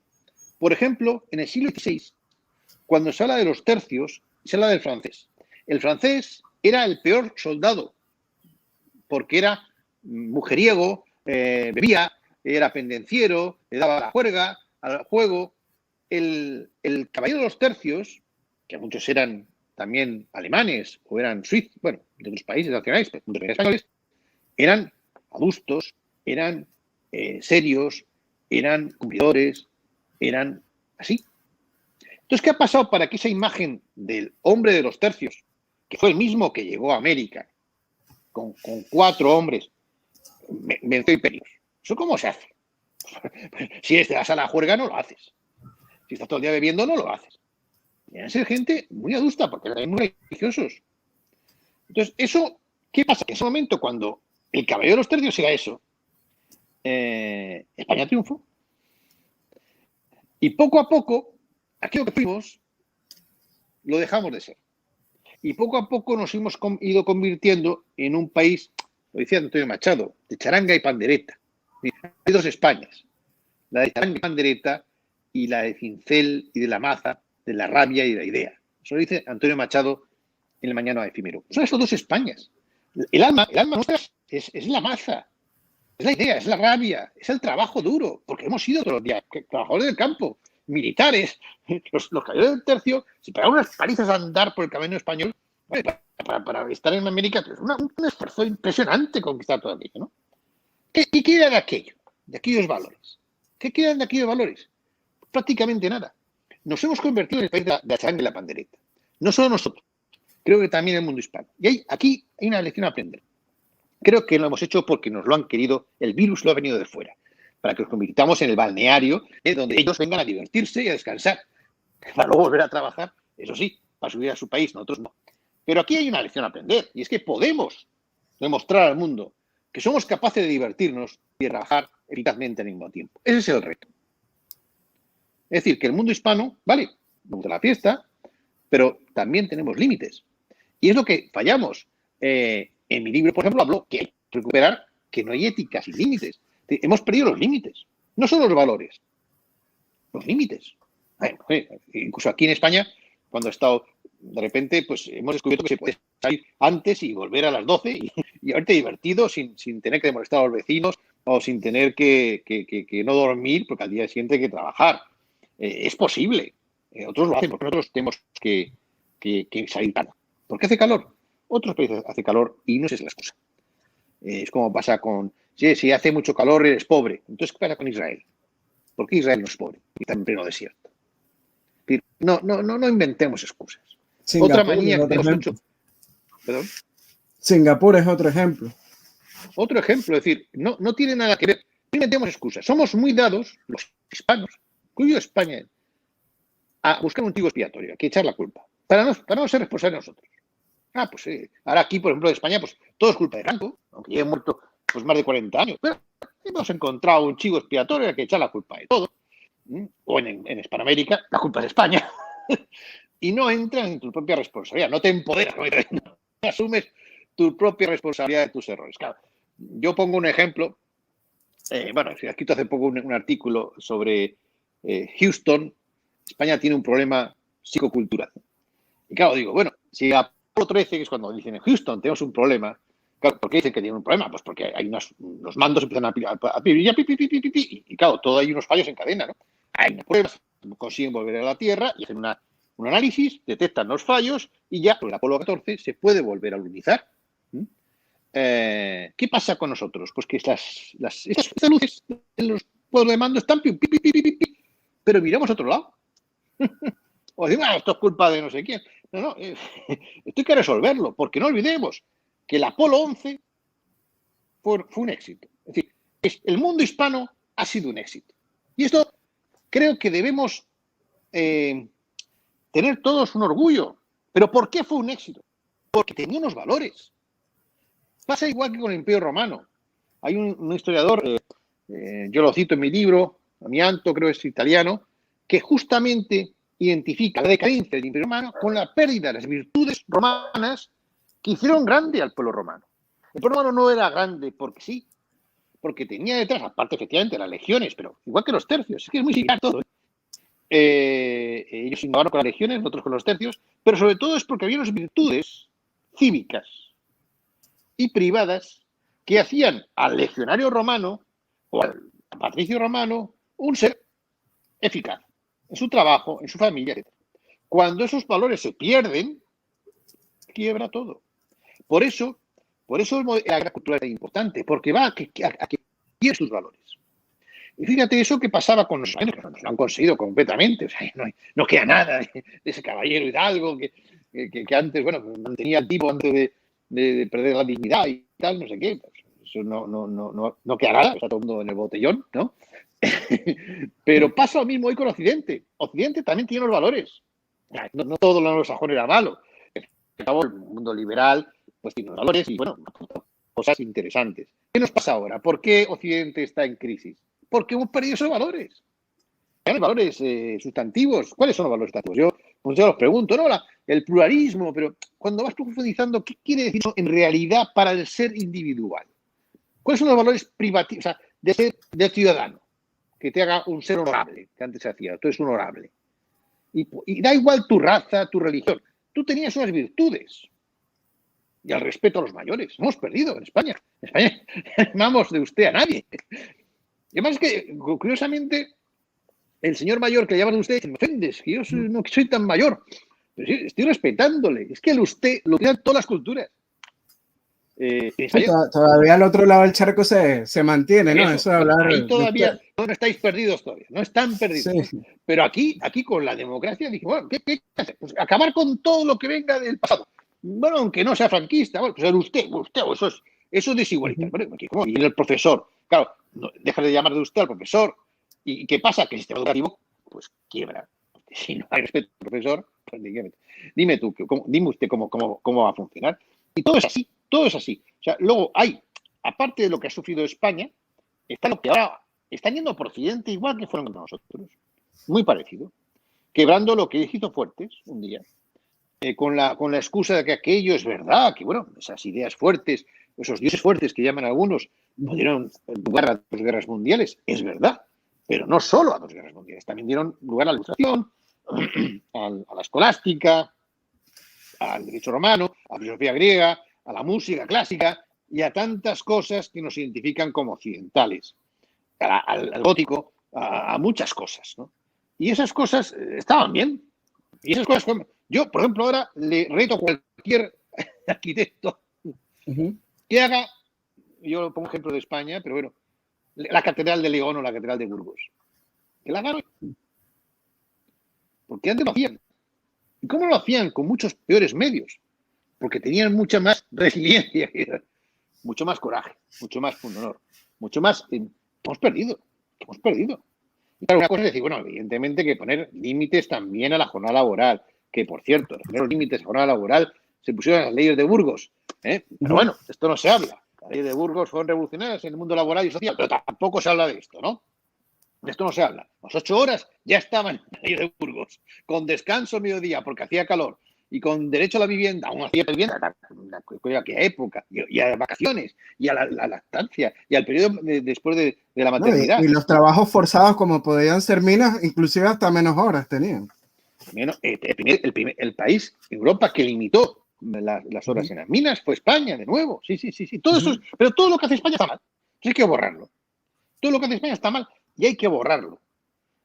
Por ejemplo, en el siglo XVI, cuando se habla de los tercios, se habla del francés. El francés era el peor soldado, porque era mujeriego, bebía, era pendenciero, le daba la juerga, al juego. El caballero de los tercios, que muchos eran también alemanes o eran suizos, bueno, de otros países nacionales, pero muchos eran españoles, eran adustos, eran serios, eran cumplidores, eran así. Entonces, ¿qué ha pasado para que esa imagen del hombre de los tercios, que fue el mismo que llegó a América, con 4 hombres, venció imperios? ¿Eso cómo se hace? Si te vas a la juerga, no lo haces. Si estás todo el día bebiendo, no lo haces. Deben ser gente muy adusta, porque eran muy religiosos. Entonces, eso, ¿qué pasa? Que en ese momento, cuando el caballero de los tercios era eso, España triunfó. Y poco a poco, aquello que fuimos, lo dejamos de ser. Y poco a poco nos hemos ido convirtiendo en un país, lo decía Antonio Machado, de charanga y pandereta. Hay 2 Españas, la de charanga y pandereta y la de cincel y de la maza, de la rabia y de la idea. Eso lo dice Antonio Machado en el Mañana Efímero. Son esas 2 Españas. El alma nuestra es la maza, es la idea, es la rabia, es el trabajo duro, porque hemos sido todos los días trabajadores del campo, militares, los caballeros del tercio, se pegaron unas palizas a andar por el camino español para estar en América. Es un esfuerzo impresionante conquistar todo aquello, ¿no? ¿Qué queda de aquello? De aquellos valores. ¿Qué quedan de aquellos valores? Prácticamente nada. Nos hemos convertido en el país de la charanga y la pandereta. No solo nosotros, creo que también el mundo hispano. Y aquí hay una lección a aprender. Creo que lo hemos hecho porque nos lo han querido, el virus lo ha venido de fuera, para que nos convirtamos en el balneario donde ellos vengan a divertirse y a descansar, para luego volver a trabajar, eso sí, para subir a su país, nosotros no. Pero aquí hay una lección a aprender, y es que podemos demostrar al mundo que somos capaces de divertirnos y de trabajar eficazmente al mismo tiempo. Ese es el reto. Es decir, que el mundo hispano, vale, nos gusta la fiesta, pero también tenemos límites. Y es lo que fallamos. En mi libro, por ejemplo, hablo que hay que recuperar que no hay éticas y límites. Hemos perdido los límites, no solo los valores, los límites. Bueno, incluso aquí en España, cuando he estado, de repente, pues hemos descubierto que se puede salir antes y volver a las 12 y haberte divertido sin tener que molestar a los vecinos o sin tener que no dormir porque al día siguiente hay que trabajar. Es posible. Otros lo hacen porque nosotros tenemos que salir tarde. ¿Por qué hace calor? Otros países hace calor y no es esa la excusa. Es como pasa con... Si hace mucho calor eres pobre. Entonces, ¿qué pasa con Israel? ¿Por qué Israel no es pobre y está en pleno desierto? No inventemos excusas. Singapur Otra manía que tenemos mucho... ¿Perdón? Singapur es otro ejemplo. Otro ejemplo, es decir, no tiene nada que ver. No inventemos excusas. Somos muy dados, los hispanos, incluido España, a buscar un chivo expiatorio, a que echar la culpa, para no ser responsables nosotros. Pues sí. Ahora aquí, por ejemplo, de España, pues todo es culpa de Franco, aunque ya he muerto pues más de 40 años. Pero hemos encontrado un chivo expiatorio al que echar la culpa de todo. O en Hispanoamérica, la culpa es de España. Y no entran en tu propia responsabilidad, no te empoderas, no asumes tu propia responsabilidad de tus errores. Claro, yo pongo un ejemplo. He escrito hace poco un artículo sobre Houston. España tiene un problema psicocultural. Y claro, digo, bueno, si Apolo 13, que es cuando dicen en Houston tenemos un problema, claro, ¿por qué dicen que tienen un problema? Pues porque hay los mandos empiezan a y claro, todo hay unos fallos en cadena, ¿no? Hay unas pruebas, consiguen volver a la Tierra y hacen un análisis, detectan los fallos y ya con el Apolo 14 se puede volver a lunizar. ¿Qué pasa con nosotros? Pues que estas luces en los pueblos de mando están pero miramos a otro lado. O decimos, esto es culpa de no sé quién. No, esto hay que resolverlo, porque no olvidemos que el Apolo 11 fue un éxito. Es decir, el mundo hispano ha sido un éxito. Y esto creo que debemos tener todos un orgullo. ¿Pero por qué fue un éxito? Porque tenía unos valores. Pasa igual que con el Imperio Romano. Hay un historiador, yo lo cito en mi libro, Amianto, creo que es italiano, que justamente identifica la decadencia del Imperio Romano con la pérdida de las virtudes romanas que hicieron grande al pueblo romano. El pueblo romano no era grande porque sí, porque tenía detrás, aparte efectivamente, las legiones, pero igual que los tercios, es que es muy similar todo. Ellos innovaron con las legiones, nosotros con los tercios, pero sobre todo es porque había unas virtudes cívicas y privadas que hacían al legionario romano o al patricio romano un ser eficaz en su trabajo, en su familia, etc. Cuando esos valores se pierden, quiebra todo. Por eso la agricultura es importante, porque va a que pierda sus valores. Y fíjate eso que pasaba con los años, que no han conseguido completamente, o sea, no queda nada de ese caballero hidalgo que antes, bueno, mantenía el tipo antes de perder la dignidad y tal, no sé qué. Pues eso no queda nada, está todo el mundo en el botellón, ¿no? Pero pasa lo mismo hoy con Occidente. Occidente también tiene los valores. No todo lo anglosajón era malo. El mundo liberal pues tiene los valores y, bueno, cosas interesantes. ¿Qué nos pasa ahora? ¿Por qué Occidente está en crisis? Porque hemos perdido esos valores. Hay valores sustantivos. ¿Cuáles son los valores sustantivos? Yo los pregunto, ¿no? El pluralismo, pero cuando vas profundizando, ¿qué quiere decir eso en realidad para el ser individual? ¿Cuáles son los valores privativos, o sea, de ser del ciudadano? Que te haga un ser honorable, que antes se hacía, tú eres un honorable. Y da igual tu raza, tu religión. Tú tenías unas virtudes. Y al respeto a los mayores. Hemos perdido en España. En España no llamamos de usted a nadie. Y además es que, curiosamente, el señor mayor que le llaman de usted, me ofendes, que yo no soy tan mayor. Pero sí, estoy respetándole. Es que el usted lo tienen todas las culturas. Todavía al otro lado del charco se mantiene, ¿no? Eso de hablar, ahí todavía no estáis perdidos todavía, no están perdidos. Sí. Pero aquí con la democracia dije, bueno, ¿qué hacer? Pues acabar con todo lo que venga del pasado. Bueno, aunque no sea franquista, bueno, pues usted, eso es desigualdad. Bueno, y el profesor, claro, deja de llamar de usted al profesor. ¿Y qué pasa? Que el sistema educativo, pues quiebra. Porque si no hay respeto al profesor, pues dime tú, dime usted cómo va a funcionar. Y todo es así. Todo es así. O sea, luego hay, aparte de lo que ha sufrido España, está lo que ahora están yendo por Occidente igual que fueron con nosotros. Muy parecido. Quebrando lo que hizo Fuertes un día. Con la excusa de que aquello es verdad, que bueno, esas ideas fuertes, esos dioses fuertes que llaman algunos, dieron lugar a 2 guerras mundiales. Es verdad. Pero no solo a 2 guerras mundiales. También dieron lugar a la Ilustración, a la escolástica, al derecho romano, a la filosofía griega, a la música clásica y a tantas cosas que nos identifican como occidentales, al gótico, a muchas cosas, ¿no? Y esas cosas estaban bien. Y esas cosas, yo, por ejemplo, ahora le reto a cualquier arquitecto que haga, yo pongo ejemplo de España, pero bueno, la Catedral de León o la Catedral de Burgos. Que la hagan hoy. Porque antes lo hacían. ¿Y cómo lo hacían? Con muchos peores medios. Porque tenían mucha más resiliencia, mucho más coraje, mucho más pundonor, mucho más... Hemos perdido. Y claro, una cosa es decir, bueno, evidentemente que poner límites también a la jornada laboral, que por cierto, los primeros límites a la jornada laboral se pusieron en las leyes de Burgos, Pero bueno, esto no se habla. Las leyes de Burgos fueron revolucionarias en el mundo laboral y social, pero tampoco se habla de esto, ¿no? De esto no se habla. Las 8 horas ya estaban en las leyes de Burgos, con descanso a mediodía porque hacía calor, y con derecho a la vivienda, aún hacía vivienda, en aquella época, y a las vacaciones, y a la lactancia, y al periodo después de la maternidad. Y los trabajos forzados, como podían ser minas, inclusive hasta menos horas tenían. El país, Europa, que limitó las horas en las minas fue España, de nuevo. Sí. Todo eso pero todo lo que hace España está mal. Hay que borrarlo. Todo lo que hace España está mal y hay que borrarlo.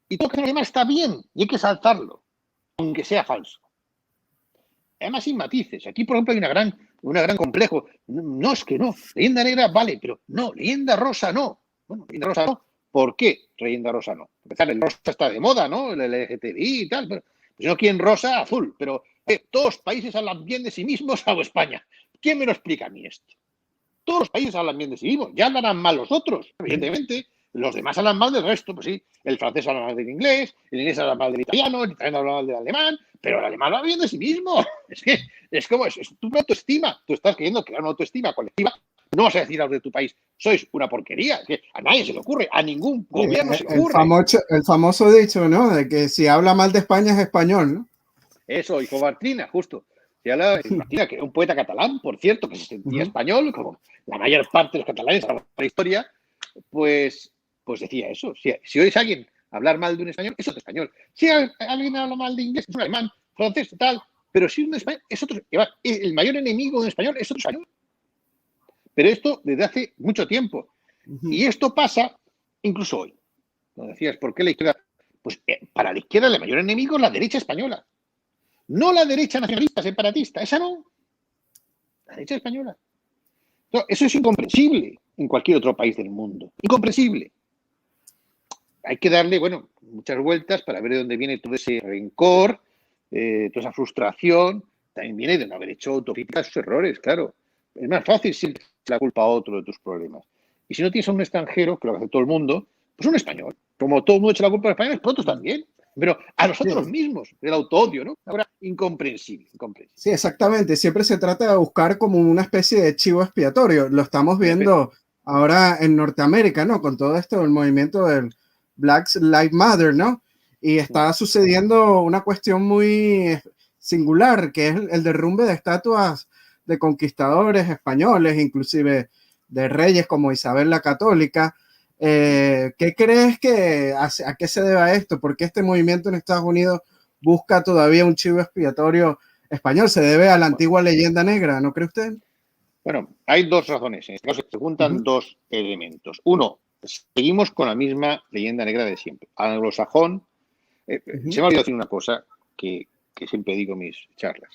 Y todo lo que hace los demás está bien y hay que saltarlo, aunque sea falso. Además, sin matices. Aquí, por ejemplo, hay un gran complejo. No, es que no. Leyenda negra vale, pero no. Leyenda rosa no. Bueno, leyenda rosa no. ¿Por qué leyenda rosa no? Empezar, el rosa está de moda, ¿no? El LGTBI y tal. Pero si no quieren rosa, azul. Pero todos los países hablan bien de sí mismos, salvo España. ¿Quién me lo explica a mí esto? Todos los países hablan bien de sí mismos. Ya hablarán mal los otros, evidentemente. Los demás hablan mal del resto, pues sí. El francés habla mal del inglés, el inglés habla mal del italiano, el italiano habla mal del alemán, pero el alemán habla bien de sí mismo. Es como, es tu autoestima. Tú estás queriendo crear una autoestima colectiva No vas a decir a los de tu país, sois una porquería, que a nadie se le ocurre, a ningún gobierno se le ocurre. El famoso dicho, ¿no? De que si habla mal de España es español, ¿no? Eso, hijo Bartrina, justo. Se habla de Bartrina, que era un poeta catalán, por cierto, que se sentía español, como la mayor parte de los catalanes a la historia, pues decía eso. Si oís a alguien hablar mal de un español, es otro español. Si alguien habla mal de inglés, es un alemán, francés, tal. Pero si un español es otro, el mayor enemigo de un español es otro español. Pero esto desde hace mucho tiempo. Y esto pasa incluso hoy. Lo decías, ¿por qué la izquierda? Pues para la izquierda el mayor enemigo es la derecha española. No la derecha nacionalista, separatista. Esa no. La derecha española. No, eso es incomprensible en cualquier otro país del mundo. Incomprensible. Hay que darle, bueno, muchas vueltas para ver de dónde viene todo ese rencor, toda esa frustración. También viene de no haber hecho autocrítica de sus errores, claro. Es más fácil siempre la culpa a otro de tus problemas. Y si no tienes a un extranjero, que lo hace todo el mundo, pues un español. Como todo el mundo echa la culpa a los españoles, pues otros también. Pero a nosotros mismos, el autoodio, ¿no? Ahora, incomprensible. Sí, exactamente. Siempre se trata de buscar como una especie de chivo expiatorio. Lo estamos viendo ahora en Norteamérica, ¿no? Con todo esto, el movimiento del Black Lives Matter, ¿no? Y está sucediendo una cuestión muy singular, que es el derrumbe de estatuas de conquistadores españoles, inclusive de reyes como Isabel la Católica. ¿Qué crees a qué se debe esto? ¿Por qué este movimiento en Estados Unidos busca todavía un chivo expiatorio español? ¿Se debe a la antigua leyenda negra, no cree usted? Bueno, hay dos razones. En este caso se juntan dos elementos. Uno, seguimos con la misma leyenda negra de siempre. Anglosajón. Se me ha olvidado decir una cosa que siempre digo en mis charlas.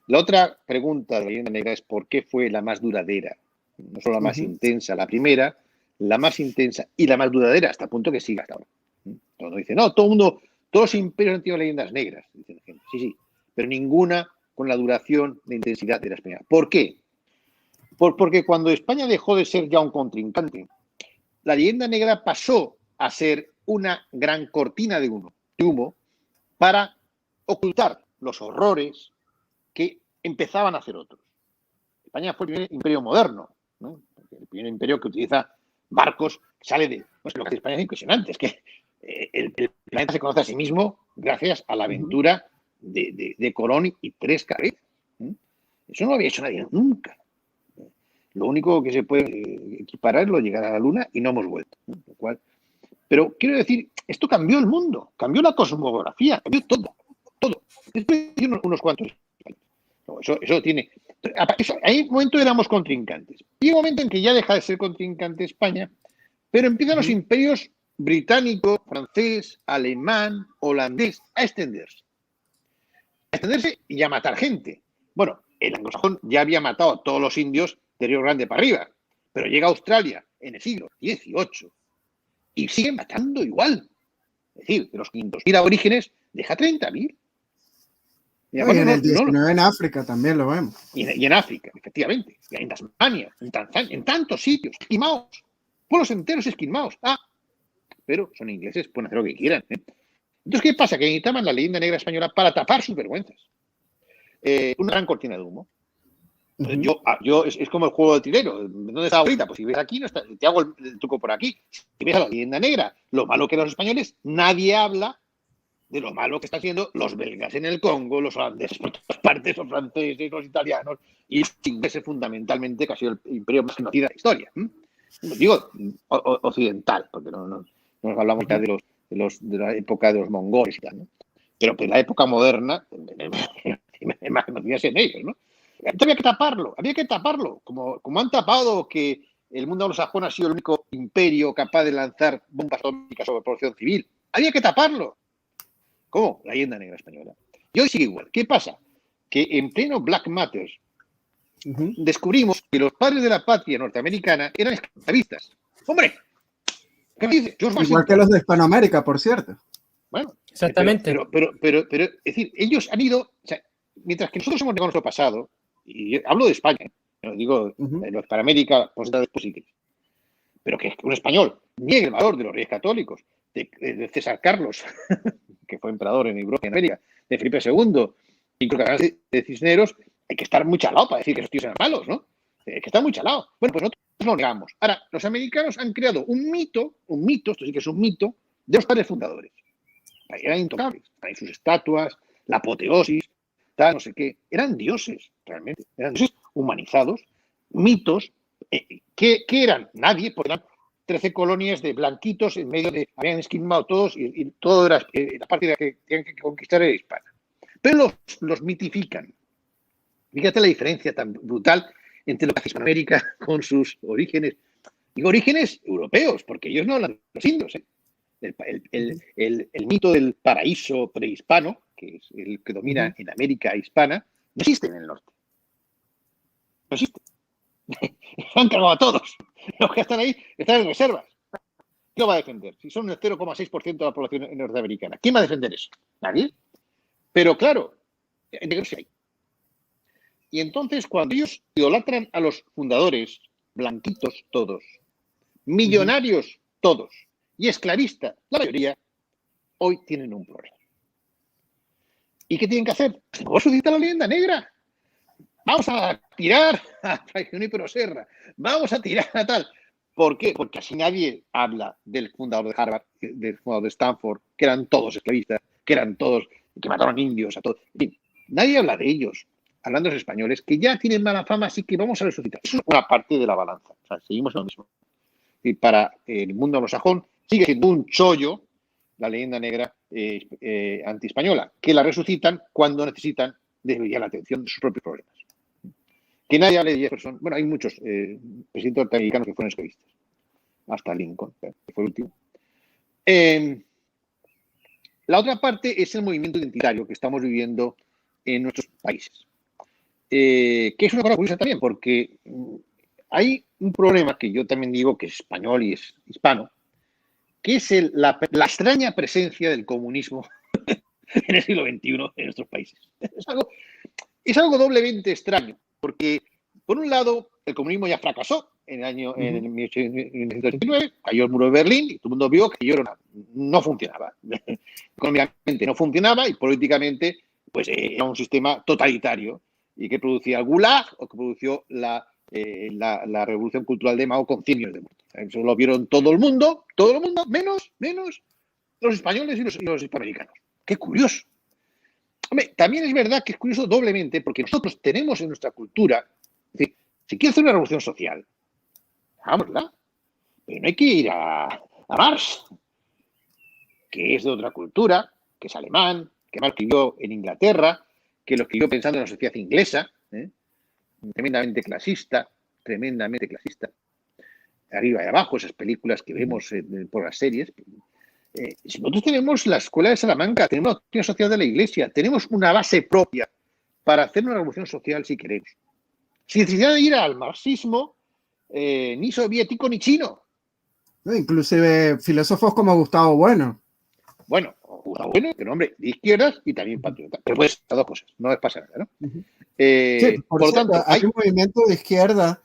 La otra pregunta de la leyenda negra es ¿por qué fue la más duradera? No solo la más intensa, la primera, la más intensa y la más duradera, hasta el punto que sigue hasta ahora. Todo dice, no, todo el mundo, todos los imperios han tenido leyendas negras. Dice la gente. Sí, pero ninguna con la duración de intensidad de la española. ¿Por qué? Porque cuando España dejó de ser ya un contrincante, la leyenda negra pasó a ser una gran cortina de humo para ocultar los horrores que empezaban a hacer otros. España fue el primer imperio moderno, ¿no? El primer imperio que utiliza barcos, sale de... Pues lo que hace España es impresionante, es que el planeta se conoce a sí mismo gracias a la aventura de Colón y Pérez Cabrera. Eso no lo había hecho nadie nunca. Lo único que se puede equiparar es lo de llegar a la Luna y no hemos vuelto. Lo cual, pero quiero decir, esto cambió el mundo, cambió la cosmografía, cambió todo. Después de unos cuantos años. Eso tiene... Hay un momento éramos contrincantes. Y hay un momento en que ya deja de ser contrincante España, pero empiezan los imperios británico, francés, alemán, holandés a extenderse. Y a matar gente. Bueno, el anglosajón ya había matado a todos los indios de Río Grande para arriba, pero llega a Australia en el siglo XVIII y sigue matando igual. Es decir, de los 500.000 aborígenes, deja 30.000. Y en el 19 en África también lo vemos. Y en África, efectivamente. En Tasmania, en Tanzania, en tantos sitios. Esquimaos. Pueblos enteros esquimaos. Pero son ingleses, pueden hacer lo que quieran. Entonces, ¿qué pasa? Que necesitaban la leyenda negra española para tapar sus vergüenzas. Una gran cortina de humo. Es como el juego del trilero. ¿Dónde está ahorita? Pues si ves aquí, no está, te hago el truco por aquí. Si ves a la leyenda negra, lo malo que eran los españoles, nadie habla de lo malo que están haciendo los belgas en el Congo, los holandeses por todas partes, los franceses, los italianos y los ingleses fundamentalmente, que ha sido el imperio más genocida de la historia. Digo occidental, porque no nos hablamos ya de la época de los mongoles y tal, ¿no? Pero en la época moderna, más genocidas en ellos, ¿no? Entonces había que taparlo, como han tapado que el mundo anglosajón ha sido el único imperio capaz de lanzar bombas atómicas sobre la población civil. Había que taparlo. ¿Cómo? La leyenda negra española. Y hoy sigue igual. ¿Qué pasa? Que en pleno Black Matters descubrimos que los padres de la patria norteamericana eran esclavistas. ¡Hombre! ¿Qué me dice? Igual que los de Hispanoamérica, por cierto. Bueno, exactamente. Pero, es decir, ellos han ido... O sea, mientras que nosotros hemos negado nuestro pasado, y yo hablo de España, no digo de los Hispanoamérica, pues después sí que... Pero que un español niegue el valor de los reyes católicos, de César Carlos, que fue emperador en Europa y en América, de Felipe II, incluso de Cisneros, hay que estar muy chalado para decir que esos tíos eran malos, ¿no? que está muy chalado. Bueno, pues nosotros lo negamos. Ahora, los americanos han creado un mito, esto sí que es un mito, de los padres fundadores. Eran intocables, hay sus estatuas, la apoteosis, tal, no sé qué. Eran dioses, realmente. Eran dioses humanizados, mitos, que eran nadie, porque eran 13 colonias de blanquitos en medio de... Habían esquilmado todos y todo era... la parte de la que tenían que conquistar era hispana. Pero los mitifican. Fíjate la diferencia tan brutal entre lo que hace Hispanoamérica con sus orígenes. Digo orígenes europeos, porque ellos no hablan de los indios. El mito del paraíso prehispano, que es el que domina en América hispana, no existe en el norte. No existe. Han cargado a todos. Los que están ahí están en reservas. ¿Quién lo va a defender? Si son el 0,6% de la población norteamericana. ¿Quién va a defender eso? Nadie. Pero claro, negros sí hay. Y entonces, cuando ellos idolatran a los fundadores, blanquitos todos, millonarios todos, y esclavistas la mayoría, hoy tienen un problema. ¿Y qué tienen que hacer? Pues resucitar la leyenda negra. Vamos a tirar a Fray Junípero Serra. Vamos a tirar a tal. ¿Por qué? Porque así nadie habla del fundador de Harvard, del fundador de Stanford, que eran todos esclavistas, que eran todos, que mataron indios, a todos. En fin, nadie habla de ellos, hablando de los españoles, que ya tienen mala fama, así que vamos a resucitar. Eso es una parte de la balanza. O sea, seguimos en lo mismo. Y para el mundo anglosajón sigue siendo un chollo la leyenda negra anti-española, que la resucitan cuando necesitan desviar la atención de sus propios problemas. Que nadie hable de Jefferson. Bueno, hay muchos presidentes norteamericanos que fueron esclavistas. Hasta Lincoln, que fue el último. La otra parte es el movimiento identitario que estamos viviendo en nuestros países. Que es una cosa curiosa también, porque hay un problema que yo también digo que es español y es hispano, que es la extraña presencia del comunismo en el siglo XXI en nuestros países. Es algo doblemente extraño, porque por un lado el comunismo ya fracasó en el 1989, cayó el muro de Berlín y todo el mundo vio que no funcionaba. Económicamente no funcionaba y políticamente pues era un sistema totalitario y que producía el Gulag o que produjo la revolución cultural de Mao con 100 millones de muertos. Eso lo vieron todo el mundo, menos los españoles y los hispanoamericanos. ¡Qué curioso! Hombre, también es verdad que es curioso doblemente porque nosotros tenemos en nuestra cultura, es decir, si quieres hacer una revolución social, hagámosla, pero no hay que ir a Marx, que es de otra cultura, que es alemán, que Marx vivió en Inglaterra, que lo escribió pensando en la sociedad inglesa, tremendamente clasista, arriba y abajo, esas películas que vemos por las series. Nosotros tenemos la Escuela de Salamanca, tenemos la doctrina social de la Iglesia, tenemos una base propia para hacer una revolución social si queremos. Sin necesidad de ir al marxismo, ni soviético ni chino. Inclusive filósofos como Gustavo Bueno. Bueno, Gustavo Bueno, que nombre de izquierdas y también patriota. Pero puede ser las dos cosas, no les pasa nada, ¿no? Sí, por lo tanto, hay un movimiento de izquierda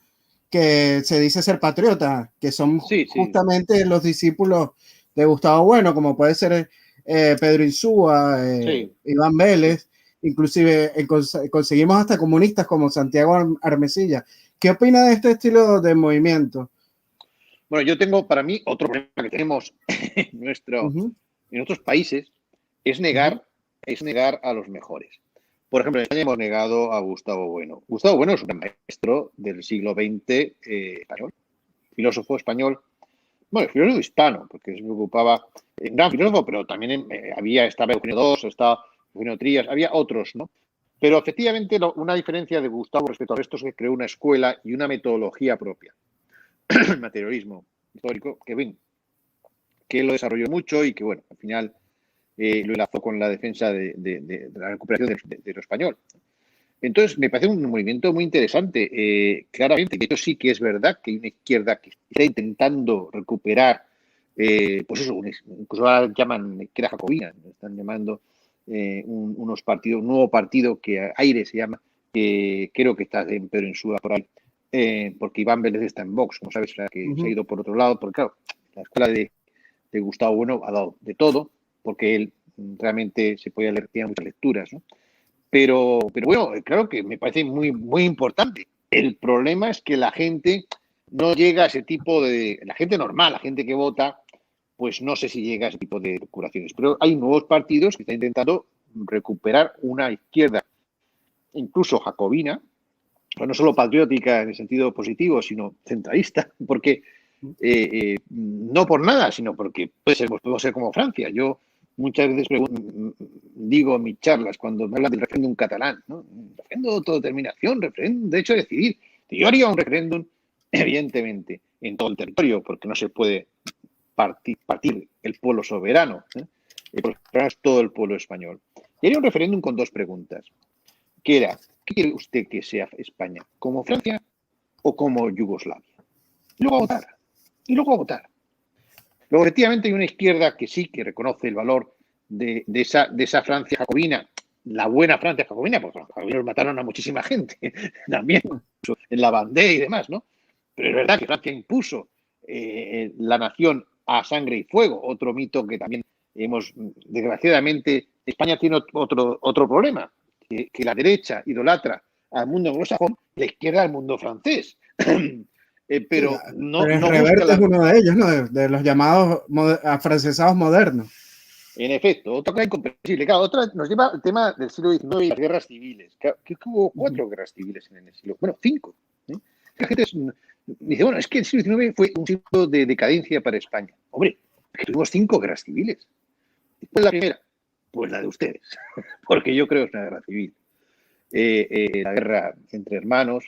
que se dice ser patriota, que son justamente los discípulos de Gustavo Bueno, como puede ser Pedro Insúa, Iván Vélez, inclusive conseguimos hasta comunistas como Santiago Armesilla. ¿Qué opina de este estilo de movimiento? Bueno, yo tengo para mí otro problema que tenemos en otros países, es negar a los mejores. Por ejemplo, en España hemos negado a Gustavo Bueno. Gustavo Bueno es un maestro del siglo XX español, filósofo español, bueno, filósofo hispano, porque se preocupaba, un gran filósofo, pero también estaba Eugenio II, estaba Eugenio Trías, había otros, ¿no? Pero efectivamente una diferencia de Gustavo respecto al resto es que creó una escuela y una metodología propia, el materialismo histórico, que lo desarrolló mucho y que, bueno, al final lo enlazó con la defensa de la recuperación de lo español. Entonces, me parece un movimiento muy interesante. Claramente, de hecho sí que es verdad que hay una izquierda que está intentando recuperar, pues eso, incluso ahora llaman izquierda jacobina, están llamando unos partidos, un nuevo partido que Aire se llama, que creo que está en Pedro Insúa por ahí, porque Iván Vélez está en Vox, como sabes, que se ha ido por otro lado, porque claro, la escuela de Gustavo Bueno ha dado de todo, porque él realmente se podía leer, tenía muchas lecturas, ¿no? Pero bueno, claro que me parece muy, muy importante El problema es que la gente no llega a ese tipo de... La gente normal, la gente que vota, pues no sé si llega a ese tipo de curaciones. Pero hay nuevos partidos que están intentando recuperar una izquierda, incluso jacobina, no solo patriótica en el sentido positivo, sino centralista, porque no por nada, sino porque podemos ser como Francia. Yo muchas veces digo en mis charlas, cuando me hablan del referéndum catalán, ¿no? Referéndum de autodeterminación, referéndum de derecho a decidir. Yo haría un referéndum, evidentemente, en todo el territorio, porque no se puede partir el pueblo soberano. El pueblo soberano es todo el pueblo español. Y haría un referéndum con dos preguntas, que era, ¿qué quiere usted que sea España? ¿Como Francia o como Yugoslavia? Y luego a votar. Luego, efectivamente, hay una izquierda que sí que reconoce el valor de esa Francia jacobina, la buena Francia jacobina, porque los jacobinos mataron a muchísima gente, también en la Vendée y demás, ¿no? Pero es verdad que Francia impuso la nación a sangre y fuego, otro mito que también desgraciadamente, España tiene otro problema, que la derecha idolatra al mundo anglosajón y la izquierda al mundo francés. Pero sí, no Reverte es uno de ellos, ¿no? De los llamados afrancesados modernos. En efecto, otra cosa incomprensible. Claro, otra nos lleva al tema del siglo XIX y las guerras civiles. Claro, que hubo 4 guerras civiles en el siglo. Bueno, 5. La gente dice, bueno, es que el siglo XIX fue un siglo de decadencia para España. Hombre, que tuvimos 5 guerras civiles. Después la primera, pues la de ustedes, porque yo creo que es una guerra civil. La guerra entre hermanos,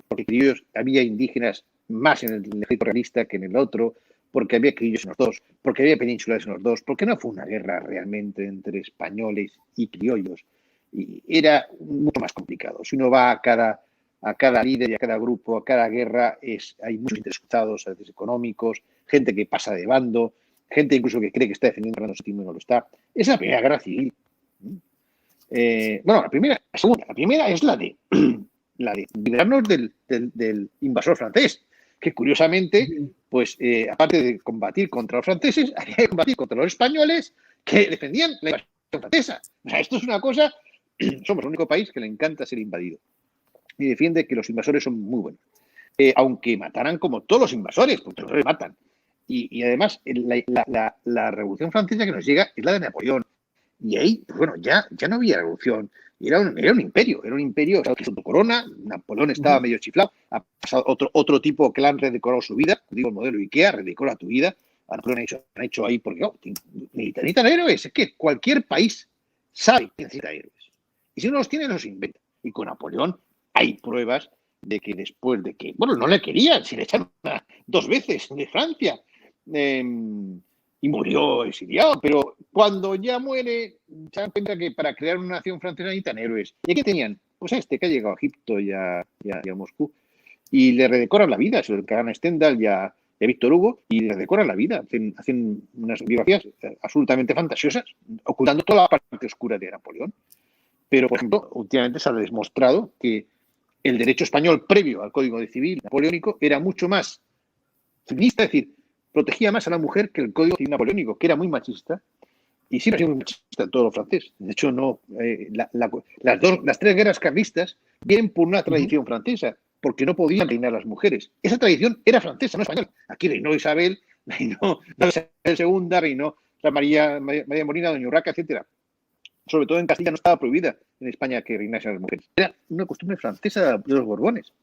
porque había indígenas más en el ejército realista que en el otro, porque había criollos en los dos, porque había penínsulares en los dos, porque no fue una guerra realmente entre españoles y criollos. Y era mucho más complicado. Si uno va a cada líder y a cada grupo, a cada guerra, hay muchos interesados económicos, gente que pasa de bando, gente incluso que cree que está defendiendo a Fernando VII y no lo está. Es la primera guerra civil. Bueno, la segunda. La primera es la de librarnos del invasor francés, que curiosamente, pues aparte de combatir contra los franceses, había que combatir contra los españoles que defendían la invasión francesa. O sea, esto es una cosa, somos el único país que le encanta ser invadido y defiende que los invasores son muy buenos. Aunque mataran como todos los invasores, porque los matan. Y además, la Revolución Francesa que nos llega es la de Napoleón. Y ahí, pues bueno, ya no había revolución. Era un imperio, que su corona, Napoleón estaba medio chiflado, ha pasado otro tipo que le han redecorado su vida, digo el modelo IKEA, redecora tu vida, a Napoleón han hecho ahí, porque necesitan héroes, es que cualquier país sabe que necesita héroes. Y si no los tiene, los inventa. Y con Napoleón hay pruebas de que después de que, bueno, no le querían, si le echaron 2 veces de Francia, y murió exiliado, pero cuando ya muere se dan cuenta que para crear una nación francesa necesitan héroes. ¿Y qué tenían? Pues a que ha llegado a Egipto y a Moscú y le redecoran la vida, se lo encargan a Stendhal y a Víctor Hugo y le redecoran la vida, hacen unas biografías absolutamente fantasiosas, ocultando toda la parte oscura de Napoleón. Pero, por ejemplo, últimamente se ha demostrado que el derecho español previo al Código Civil napoleónico era mucho más feminista, es decir, protegía más a la mujer que el Código Civil napoleónico, que era muy machista, y siempre ha sido muy machista en todo lo francés. De hecho, no, las 3 guerras carlistas vienen por una tradición francesa, porque no podían reinar las mujeres. Esa tradición era francesa, no española. Aquí reinó Isabel, reinó Isabel II, reinó María Molina, Doña Urraca, etcétera. Sobre todo en Castilla no estaba prohibida en España que reinasen las mujeres. Era una costumbre francesa de los Borbones.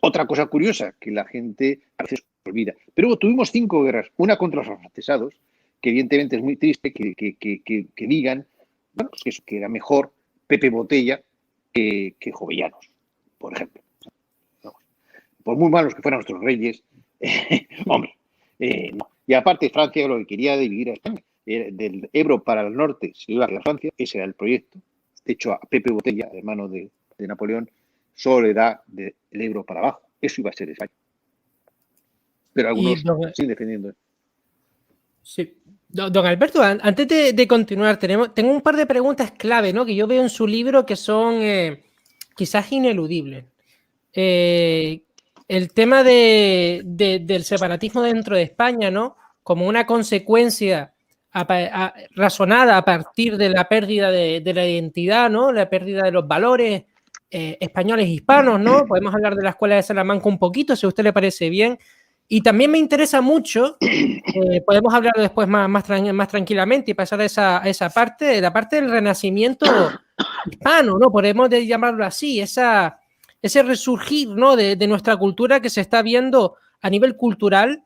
Otra cosa curiosa que la gente a veces olvida. Pero tuvimos 5 guerras, una contra los afrancesados, que evidentemente es muy triste que digan, bueno, pues que era mejor Pepe Botella que Jovellanos, por ejemplo. Por muy malos que fueran nuestros reyes, hombre, no. Y aparte Francia lo que quería dividir a España, del Ebro para el norte se iba a la Francia, ese era el proyecto. De hecho, a Pepe Botella, hermano de Napoleón, solo le da del Ebro para abajo. Eso iba a ser España. Pero algunos siguen defendiendo. Sí. Don Alberto, antes de continuar, tengo un par de preguntas clave, ¿no? Que yo veo en su libro que son quizás ineludibles. El tema del separatismo dentro de España, ¿no? Como una consecuencia razonada a partir de la pérdida de la identidad, ¿no? La pérdida de los valores españoles hispanos, ¿no? Podemos hablar de la Escuela de Salamanca un poquito, si a usted le parece bien. Y también me interesa mucho, podemos hablar después más tranquilamente y pasar a esa parte, la parte del renacimiento hispano, ¿no? Podemos llamarlo así, ese resurgir, ¿no? de nuestra cultura que se está viendo a nivel cultural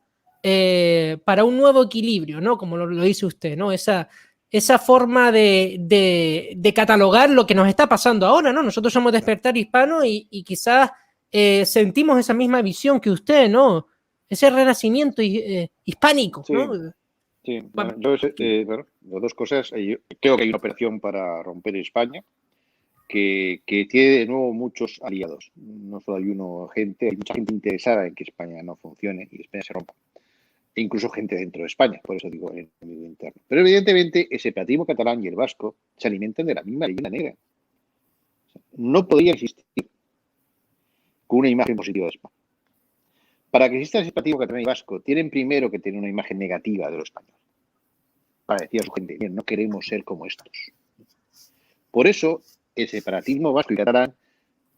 para un nuevo equilibrio, ¿no? Como lo dice usted, ¿no? Esa forma de catalogar lo que nos está pasando ahora, ¿no? Nosotros somos Despertar Hispano y quizás sentimos esa misma visión que usted, ¿no? Ese renacimiento hispánico, Sí, ¿no? sí. Bueno, bueno, las dos cosas. Yo creo que hay una operación para romper España que tiene de nuevo muchos aliados. No solo hay hay mucha gente interesada en que España no funcione y España se rompa. E incluso gente dentro de España, por eso digo en el medio interno. Pero evidentemente ese separatismo catalán y el vasco se alimentan de la misma leyenda negra. O sea, no podría existir con una imagen positiva de España. Para que exista el separatismo catalán y vasco, tienen primero que tener una imagen negativa de lo español. Para decir a su gente, bien, no queremos ser como estos. Por eso, el separatismo vasco y catalán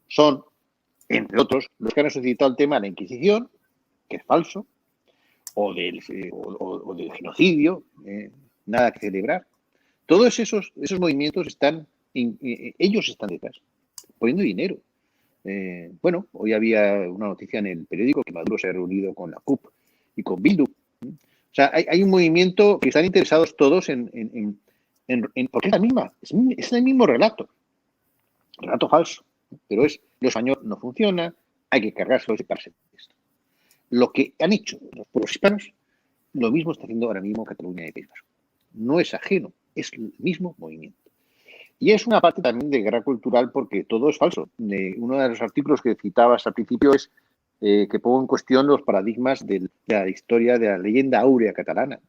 son, entre otros, los que han suscitado el tema de la Inquisición, que es falso, o del genocidio, nada que celebrar. Todos esos movimientos ellos están detrás, poniendo dinero. Bueno, hoy había una noticia en el periódico que Maduro se ha reunido con la CUP y con Bildu. O sea, hay un movimiento que están interesados todos porque es la misma, es el mismo relato falso, pero lo español no funciona, hay que cargárselo y separarse de esto. Lo que han hecho los pueblos hispanos, lo mismo está haciendo ahora mismo Cataluña y el País Vasco. No es ajeno, es el mismo movimiento. Y es una parte también de guerra cultural porque todo es falso. Uno de los artículos que citabas al principio es que pongo en cuestión los paradigmas de la historia, de la leyenda áurea catalana.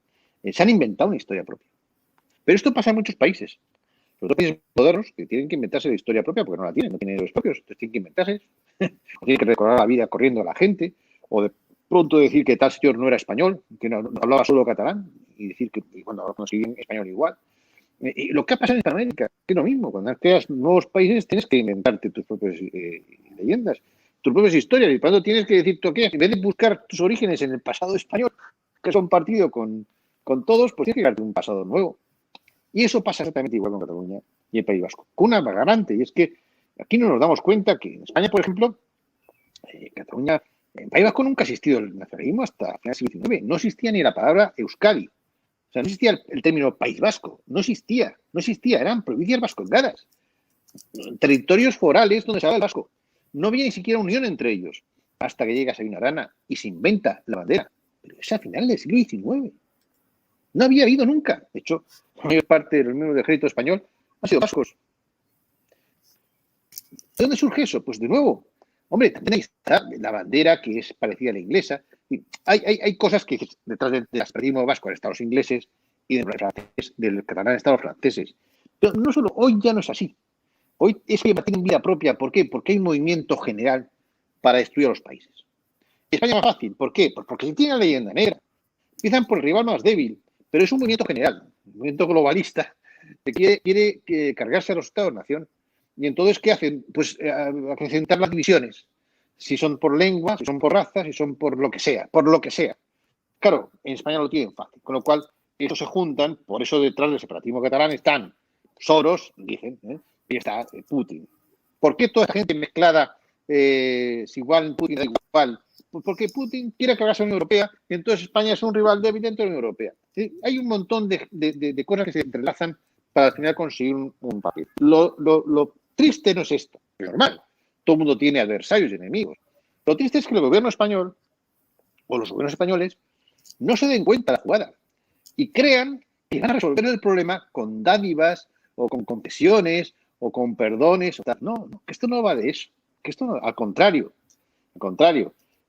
Se han inventado una historia propia. Pero esto pasa en muchos países. Los países modernos que tienen que inventarse la historia propia porque no tienen los propios, entonces tienen que inventarse, o tienen que recordar la vida corriendo a la gente, o de pronto decir que tal señor no era español, que no hablaba solo catalán, y decir que cuando consiguen español igual. Y lo que ha pasado en Hispanoamérica es lo mismo. Cuando creas nuevos países tienes que inventarte tus propias leyendas, tus propias historias. Y por lo tanto tienes que decir tú qué. En vez de buscar tus orígenes en el pasado español, que son compartido con todos, pues tienes que crearte un pasado nuevo. Y eso pasa exactamente igual con Cataluña y el País Vasco. Con una agravante, y es que aquí no nos damos cuenta que en España, por ejemplo, Cataluña, en País Vasco nunca ha existido el nacionalismo hasta finales del siglo XIX. No existía ni la palabra Euskadi. O sea, no existía el término País Vasco, no existía, eran provincias vascongadas, territorios forales donde se hablaba el vasco. No había ni siquiera unión entre ellos, hasta que llega Sabino Arana y se inventa la bandera. Pero es a finales del siglo XIX. No había habido nunca. De hecho, la mayor parte de los miembros del ejército español han sido vascos. ¿De dónde surge eso? Pues de nuevo, hombre, también ahí está la bandera que es parecida a la inglesa. Hay cosas que detrás del separatismo vasco han estado los ingleses y del catalán han estado los franceses. Pero no solo, hoy ya no es así. Hoy es que tienen vida propia. ¿Por qué? Porque hay un movimiento general para destruir a los países. España es más fácil. ¿Por qué? Pues porque si tiene la leyenda negra. Empiezan por el rival más débil, pero es un movimiento general, un movimiento globalista que quiere cargarse a los Estados-nación. Y entonces, ¿qué hacen? Pues acrecentar las divisiones. Si son por lengua, si son por raza, si son por lo que sea, Claro, en España lo tienen fácil, con lo cual estos se juntan, por eso detrás del separatismo catalán están Soros, dicen, y está Putin. ¿Por qué toda esta gente mezclada, si igual Putin da igual? Pues porque Putin quiere cargarse a la Unión Europea y entonces España es un rival débil dentro de la Unión Europea. ¿Sí? Hay un montón de cosas que se entrelazan para al final conseguir un papel. Lo triste no es esto, es normal. Todo el mundo tiene adversarios y enemigos. Lo triste es que el gobierno español o los gobiernos españoles no se den cuenta de la jugada y crean que van a resolver el problema con dádivas o con concesiones o con perdones. No, que esto no va de eso. Que esto no, al contrario.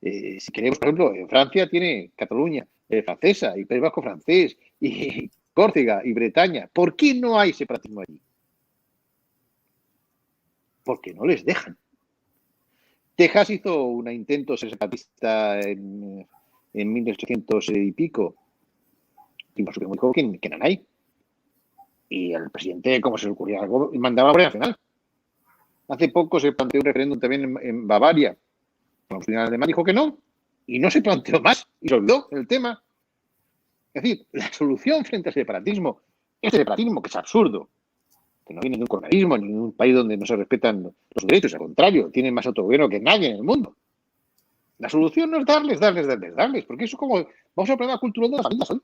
Si queremos, por ejemplo, en Francia tiene Cataluña francesa y País Vasco francés y Córcega y Bretaña. ¿Por qué no hay separatismo allí? Porque no les dejan. Texas hizo un intento separatista en 1800 y pico. Y por supuesto que no hay. Y el presidente, como se le ocurría algo, mandaba a la Guardia Nacional. Hace poco se planteó un referéndum también en Bavaria. La final alemán dijo que no, y no se planteó más, y se olvidó el tema. Es decir, la solución frente al separatismo, este separatismo que es absurdo, que no viene de un colonialismo, ni de un país donde no se respetan los derechos, al contrario, tienen más autogobierno que nadie en el mundo. La solución no es darles, porque eso es como, vamos al problema cultural de las familias hoy.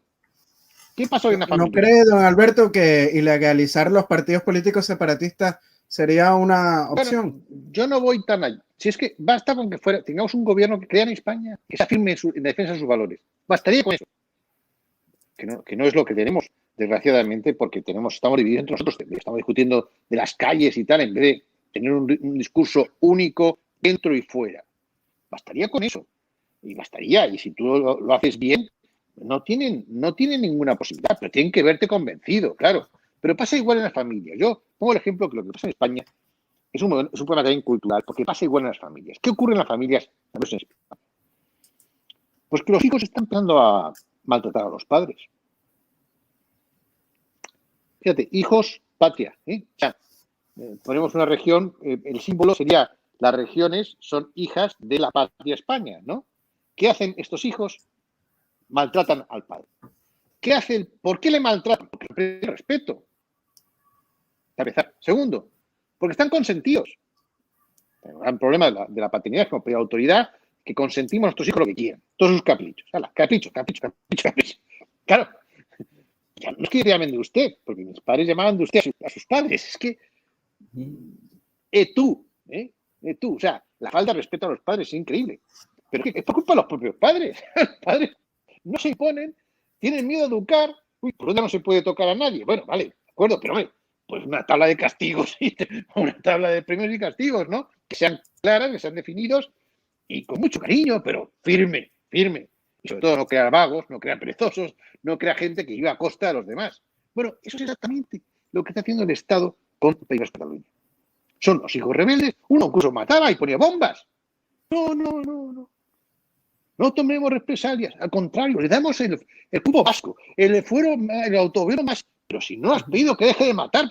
¿Qué pasó en la familia? ¿No cree, don Alberto, que ilegalizar los partidos políticos separatistas sería una opción? Bueno, yo no voy tan allá. Si es que basta con que tengamos un gobierno que crea en España, que se afirme en defensa de sus valores. Bastaría con eso. Que no es lo que tenemos, desgraciadamente, porque estamos divididos entre nosotros. Estamos discutiendo de las calles y tal, en vez de tener un discurso único dentro y fuera. Bastaría con eso. Y bastaría. Y si tú lo haces bien, no tienen ninguna posibilidad, pero tienen que verte convencido, claro. Pero pasa igual en las familias. Yo pongo el ejemplo que lo que pasa en España es un problema también cultural, porque pasa igual en las familias. ¿Qué ocurre en las familias? Pues que los hijos están empezando a maltratar a los padres. Fíjate, hijos, patria. O sea, ponemos una región, el símbolo sería, las regiones son hijas de la patria España, ¿no? ¿Qué hacen estos hijos? Maltratan al padre. ¿Qué hacen? ¿Por qué le maltratan? Porque le respeto. Para empezar. Segundo, porque están consentidos. El gran problema de la paternidad es como pedir autoridad, que consentimos a nuestros hijos lo que quieran. Todos sus caprichos. Capricho. Claro. Ya no es que llamen de usted, porque mis padres llamaban de usted a sus padres. Es que tú. O sea, la falta de respeto a los padres es increíble. Pero es por culpa de los propios padres. Los padres no se imponen, tienen miedo a educar. Uy, por dónde no se puede tocar a nadie. Bueno, vale, de acuerdo, pero hombre, pues una tabla de castigos, una tabla de premios y castigos, ¿no? Que sean claras, que sean definidos y con mucho cariño, pero firme. Y sobre todo no crear vagos, no crear perezosos, no crear gente que viva a costa de los demás. Bueno, eso es exactamente lo que está haciendo el Estado con País Vasco y Cataluña. Son los hijos rebeldes, uno incluso mataba y ponía bombas. No. No tomemos represalias, al contrario, le damos el cupo vasco, el autogobierno más. Pero si no has pedido que deje de matar,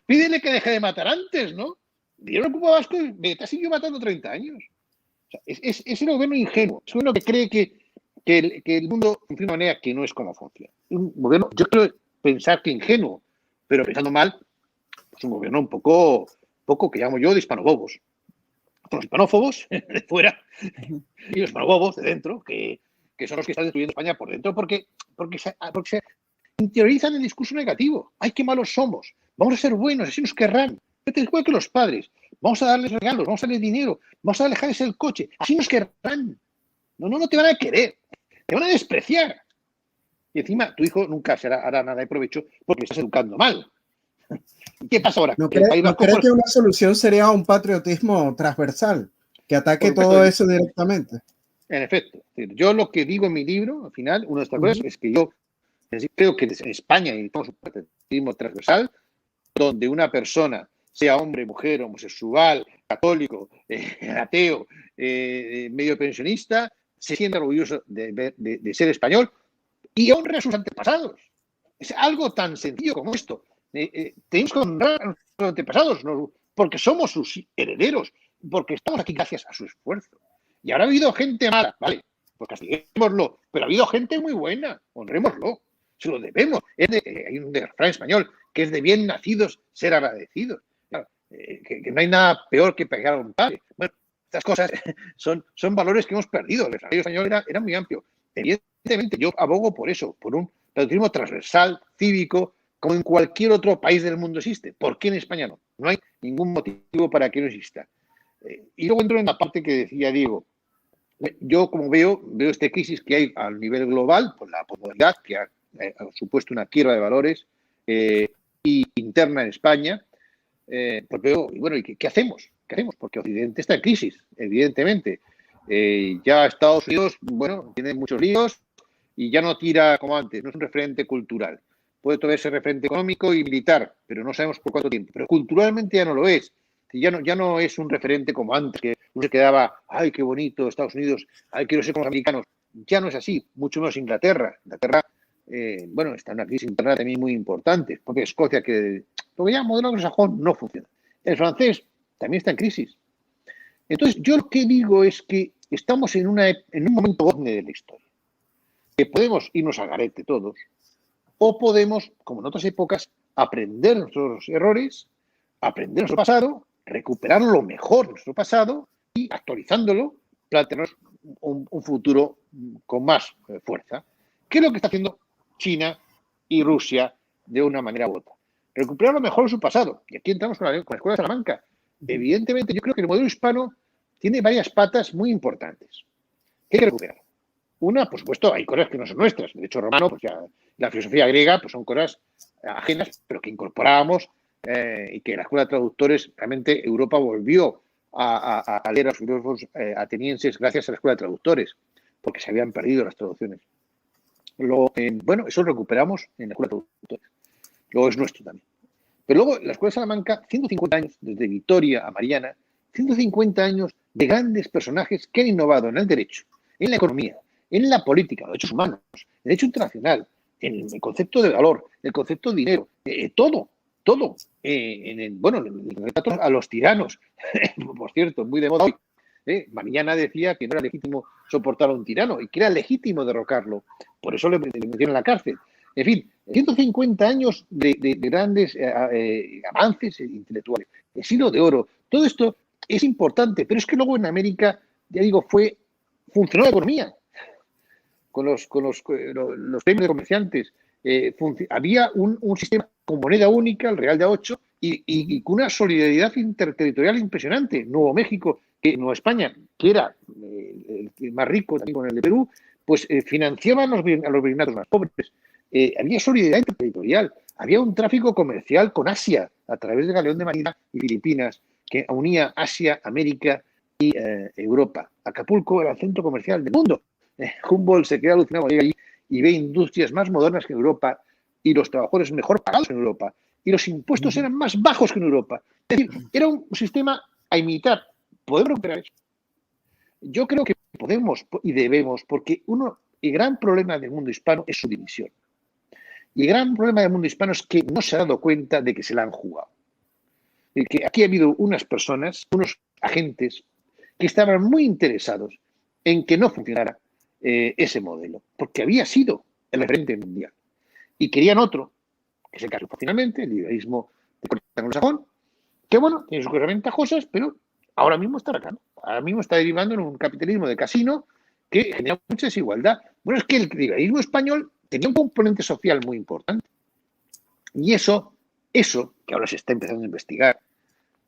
pídele que deje de matar antes, ¿no? Dieron el cupo vasco y te ha seguido matando 30 años. O sea, es un gobierno ingenuo, es un gobierno que cree que el mundo funciona de una manera que no es como funciona. Un gobierno, yo creo pensar que ingenuo, pero pensando mal, pues un gobierno un poco que llamo yo de hispanobobos. Los hispanófobos de fuera y los hispanobobos de dentro, que son los que están destruyendo España por dentro, porque se interiorizan el discurso negativo. ¡Ay, qué malos somos! Vamos a ser buenos, así nos querrán. Igual que los padres. Vamos a darles regalos, vamos a darles dinero, vamos a dejarles el coche. Así nos querrán. No te van a querer. Te van a despreciar. Y encima tu hijo nunca hará nada de provecho porque le estás educando mal. ¿Qué pasa ahora? ¿No cree que una solución sería un patriotismo transversal que ataque todo eso directamente? En efecto. Yo lo que digo en mi libro, al final, una de estas cosas es que yo creo que en España necesitamos un patriotismo transversal donde una persona, sea hombre, mujer, homosexual, católico, ateo, medio pensionista, se sienta orgulloso de ser español y honre a sus antepasados. Es algo tan sencillo como esto. Tenemos que honrar a nuestros antepasados, ¿no? Porque somos sus herederos, porque estamos aquí gracias a su esfuerzo. Y ahora ha habido gente mala, vale, pues castiguémoslo, pero ha habido gente muy buena, honrémoslo, se lo debemos. Hay un refrán español que es de bien nacidos ser agradecidos. Claro, que no hay nada peor que pegar a un padre. Bueno, estas cosas son valores que hemos perdido. El desarrollo español era muy amplio. Evidentemente, yo abogo por eso, por un patriotismo transversal, cívico, como en cualquier otro país del mundo existe. ¿Por qué en España no? No hay ningún motivo para que no exista. Y luego entro en la parte que decía Diego. Yo, como veo esta crisis que hay a nivel global, por la posmodernidad, que ha supuesto una quiebra de valores y interna en España, pues veo, y bueno, ¿qué hacemos? ¿Qué hacemos? Porque Occidente está en crisis, evidentemente. Ya Estados Unidos, bueno, tiene muchos líos y ya no tira como antes, no es un referente cultural. Puede todavía ser referente económico y militar, pero no sabemos por cuánto tiempo. Pero culturalmente ya no lo es. Ya no es un referente como antes, que uno se quedaba, ay, qué bonito, Estados Unidos, ay, quiero ser como los americanos. Ya no es así, mucho menos Inglaterra. Inglaterra, bueno, está en una crisis interna también muy importante, porque Escocia, que lo que llama modelo anglosajón, no funciona. El francés también está en crisis. Entonces, yo lo que digo es que estamos en un momento de la historia, que podemos irnos al garete todos, o podemos, como en otras épocas, aprender nuestros errores, aprender nuestro pasado, recuperar lo mejor de nuestro pasado y, actualizándolo, plantearnos un futuro con más fuerza. ¿Qué es lo que está haciendo China y Rusia de una manera u otra? Recuperar lo mejor de su pasado. Y aquí entramos con la Escuela de Salamanca. Evidentemente, yo creo que el modelo hispano tiene varias patas muy importantes que hay que recuperar. Una, por supuesto, hay cosas que no son nuestras. El derecho romano, pues ya, la filosofía griega, pues son cosas ajenas, pero que incorporábamos y que la Escuela de Traductores, realmente Europa volvió a leer a los filósofos atenienses gracias a la Escuela de Traductores, porque se habían perdido las traducciones. Bueno, eso lo recuperamos en la Escuela de Traductores. Luego es nuestro también. Pero luego, la Escuela de Salamanca, 150 años, desde Vitoria a Mariana, 150 años de grandes personajes que han innovado en el derecho, en la economía, en la política, los derechos humanos, el derecho internacional, en el concepto de valor, el concepto de dinero, todo. A los tiranos, por cierto, muy de moda hoy. Mariana decía que no era legítimo soportar a un tirano y que era legítimo derrocarlo. Por eso le metieron en la cárcel. En fin, 150 años de grandes avances intelectuales. El siglo de oro. Todo esto es importante, pero es que luego en América, ya digo, funcionó la economía. Con los premios de comerciantes. Había un sistema con moneda única, el Real de A8, y con una solidaridad interterritorial impresionante. Nuevo México, Nueva España, que era el más rico también con el de Perú, pues financiaban a los virreinatos más pobres. Había solidaridad interterritorial, había un tráfico comercial con Asia a través de Galeón de Manila y Filipinas, que unía Asia, América y Europa. Acapulco era el centro comercial del mundo. Humboldt se queda alucinado allí y ve industrias más modernas que en Europa y los trabajadores mejor pagados en Europa y los impuestos eran más bajos que en Europa. Es decir, era un sistema a imitar. ¿Podemos recuperar eso? Yo creo que podemos y debemos, porque el gran problema del mundo hispano es su división. Y el gran problema del mundo hispano es que no se ha dado cuenta de que se la han jugado. Y que aquí ha habido unas personas, unos agentes, que estaban muy interesados en que no funcionara ese modelo, porque había sido el referente mundial. Y querían otro, que se casó finalmente, el liberalismo de corte anglosajón, que bueno, tiene sus cosas ventajosas, pero ahora mismo está acá, ¿no? Ahora mismo está derivando en un capitalismo de casino que genera mucha desigualdad. Bueno, es que el liberalismo español tenía un componente social muy importante. Y eso que ahora se está empezando a investigar,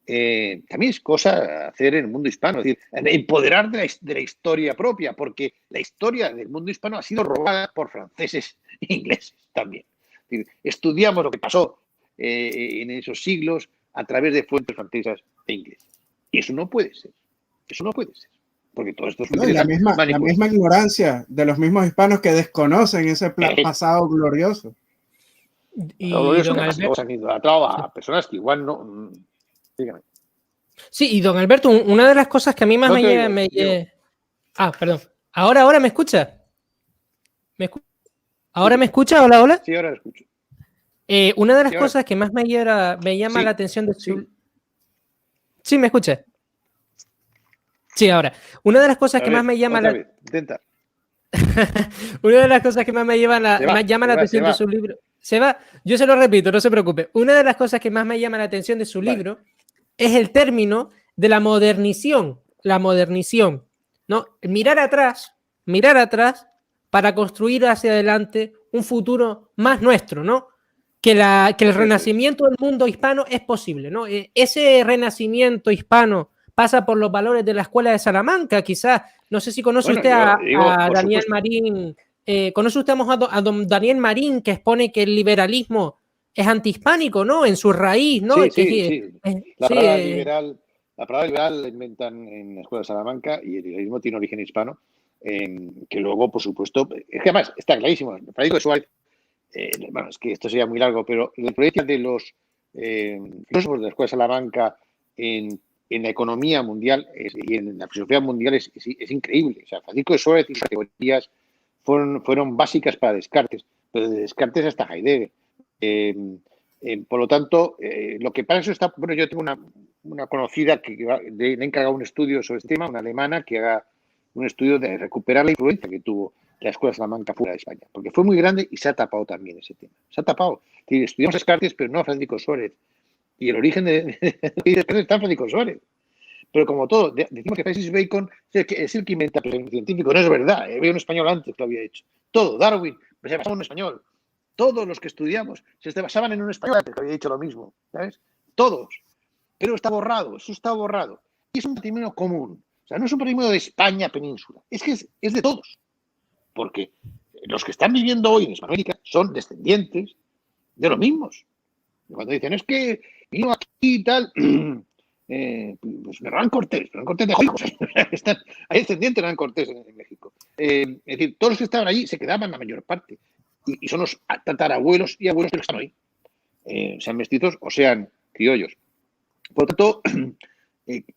también es cosa a hacer en el mundo hispano, es decir, empoderar de la historia propia, porque la historia del mundo hispano ha sido robada por franceses e ingleses también. Es decir, estudiamos lo que pasó en esos siglos a través de fuentes francesas e inglesas. Y eso no puede ser. Eso no puede ser. Porque todo esto es la misma ignorancia de los mismos hispanos que desconocen ese pasado glorioso. Y glorioso que se han idolatrado a personas que igual no... Dígame. Sí, y don Alberto, una de las cosas que a mí más me llega... Ah, perdón. ¿Ahora me escucha? ¿Ahora me escucha? Hola. Sí, ahora lo escucho. Una de las cosas que más me llama la atención de su... Sí, ¿me escucha? Sí, ahora. Una de las cosas que más me llama la... Intenta. Una de las cosas que más me llama la atención de su libro... ¿Se va? Yo se lo repito, no se preocupe. Una de las cosas que más me llama la atención de su libro es el término de la modernización. La modernización, ¿no? Mirar atrás para construir hacia adelante un futuro más nuestro, ¿no? Que el renacimiento del mundo hispano es posible, ¿no? Ese renacimiento hispano pasa por los valores de la Escuela de Salamanca, quizás. No sé si conoce usted a Daniel Marín. ¿Conoce usted a don Daniel Marín, que expone que el liberalismo es antihispánico, ¿no? En su raíz, ¿no? Sí. La palabra liberal la inventan en la Escuela de Salamanca y el liberalismo tiene origen hispano, que luego, por supuesto, es que además está clarísimo. Francisco de Suárez, bueno, es que esto sería muy largo, pero la influencia de los filósofos de la Escuela de Salamanca en la economía mundial y en la filosofía mundial es increíble. O sea, Francisco de Suárez y sus teorías fueron básicas para Descartes, pero de Descartes hasta Heidegger. Por lo tanto, lo que para eso está, bueno, yo tengo una conocida que le ha encargado un estudio sobre este tema, una alemana, que haga un estudio de recuperar la influencia que tuvo la Escuela de Salamanca fuera de España, porque fue muy grande y se ha tapado también ese tema. Se ha tapado. Estudiamos a Descartes, pero no a Francisco Suárez. Y el origen de Descartes está en Francisco Suárez. Pero como todo, decimos que Francis Bacon es el que inventa el pensamiento científico. No es verdad. Había un español antes que lo había hecho. Todo. Darwin se basaba en un español. Todos los que estudiamos se basaban en un español antes que había dicho lo mismo. ¿Sabes? Todos. Pero está borrado. Eso está borrado. Y es un patrimonio común. O sea, no es un patrimonio de España península. Es que es de todos. Porque los que están viviendo hoy en Hispanoamérica son descendientes de los mismos. Y cuando dicen, es que vino aquí y tal, pues Hernán Cortés dejó hijos. Hay descendientes de Hernán Cortés en México. Es decir, todos los que estaban allí se quedaban la mayor parte. Y son los tatarabuelos y abuelos de los que están hoy. Sean mestizos o sean criollos. Por lo tanto,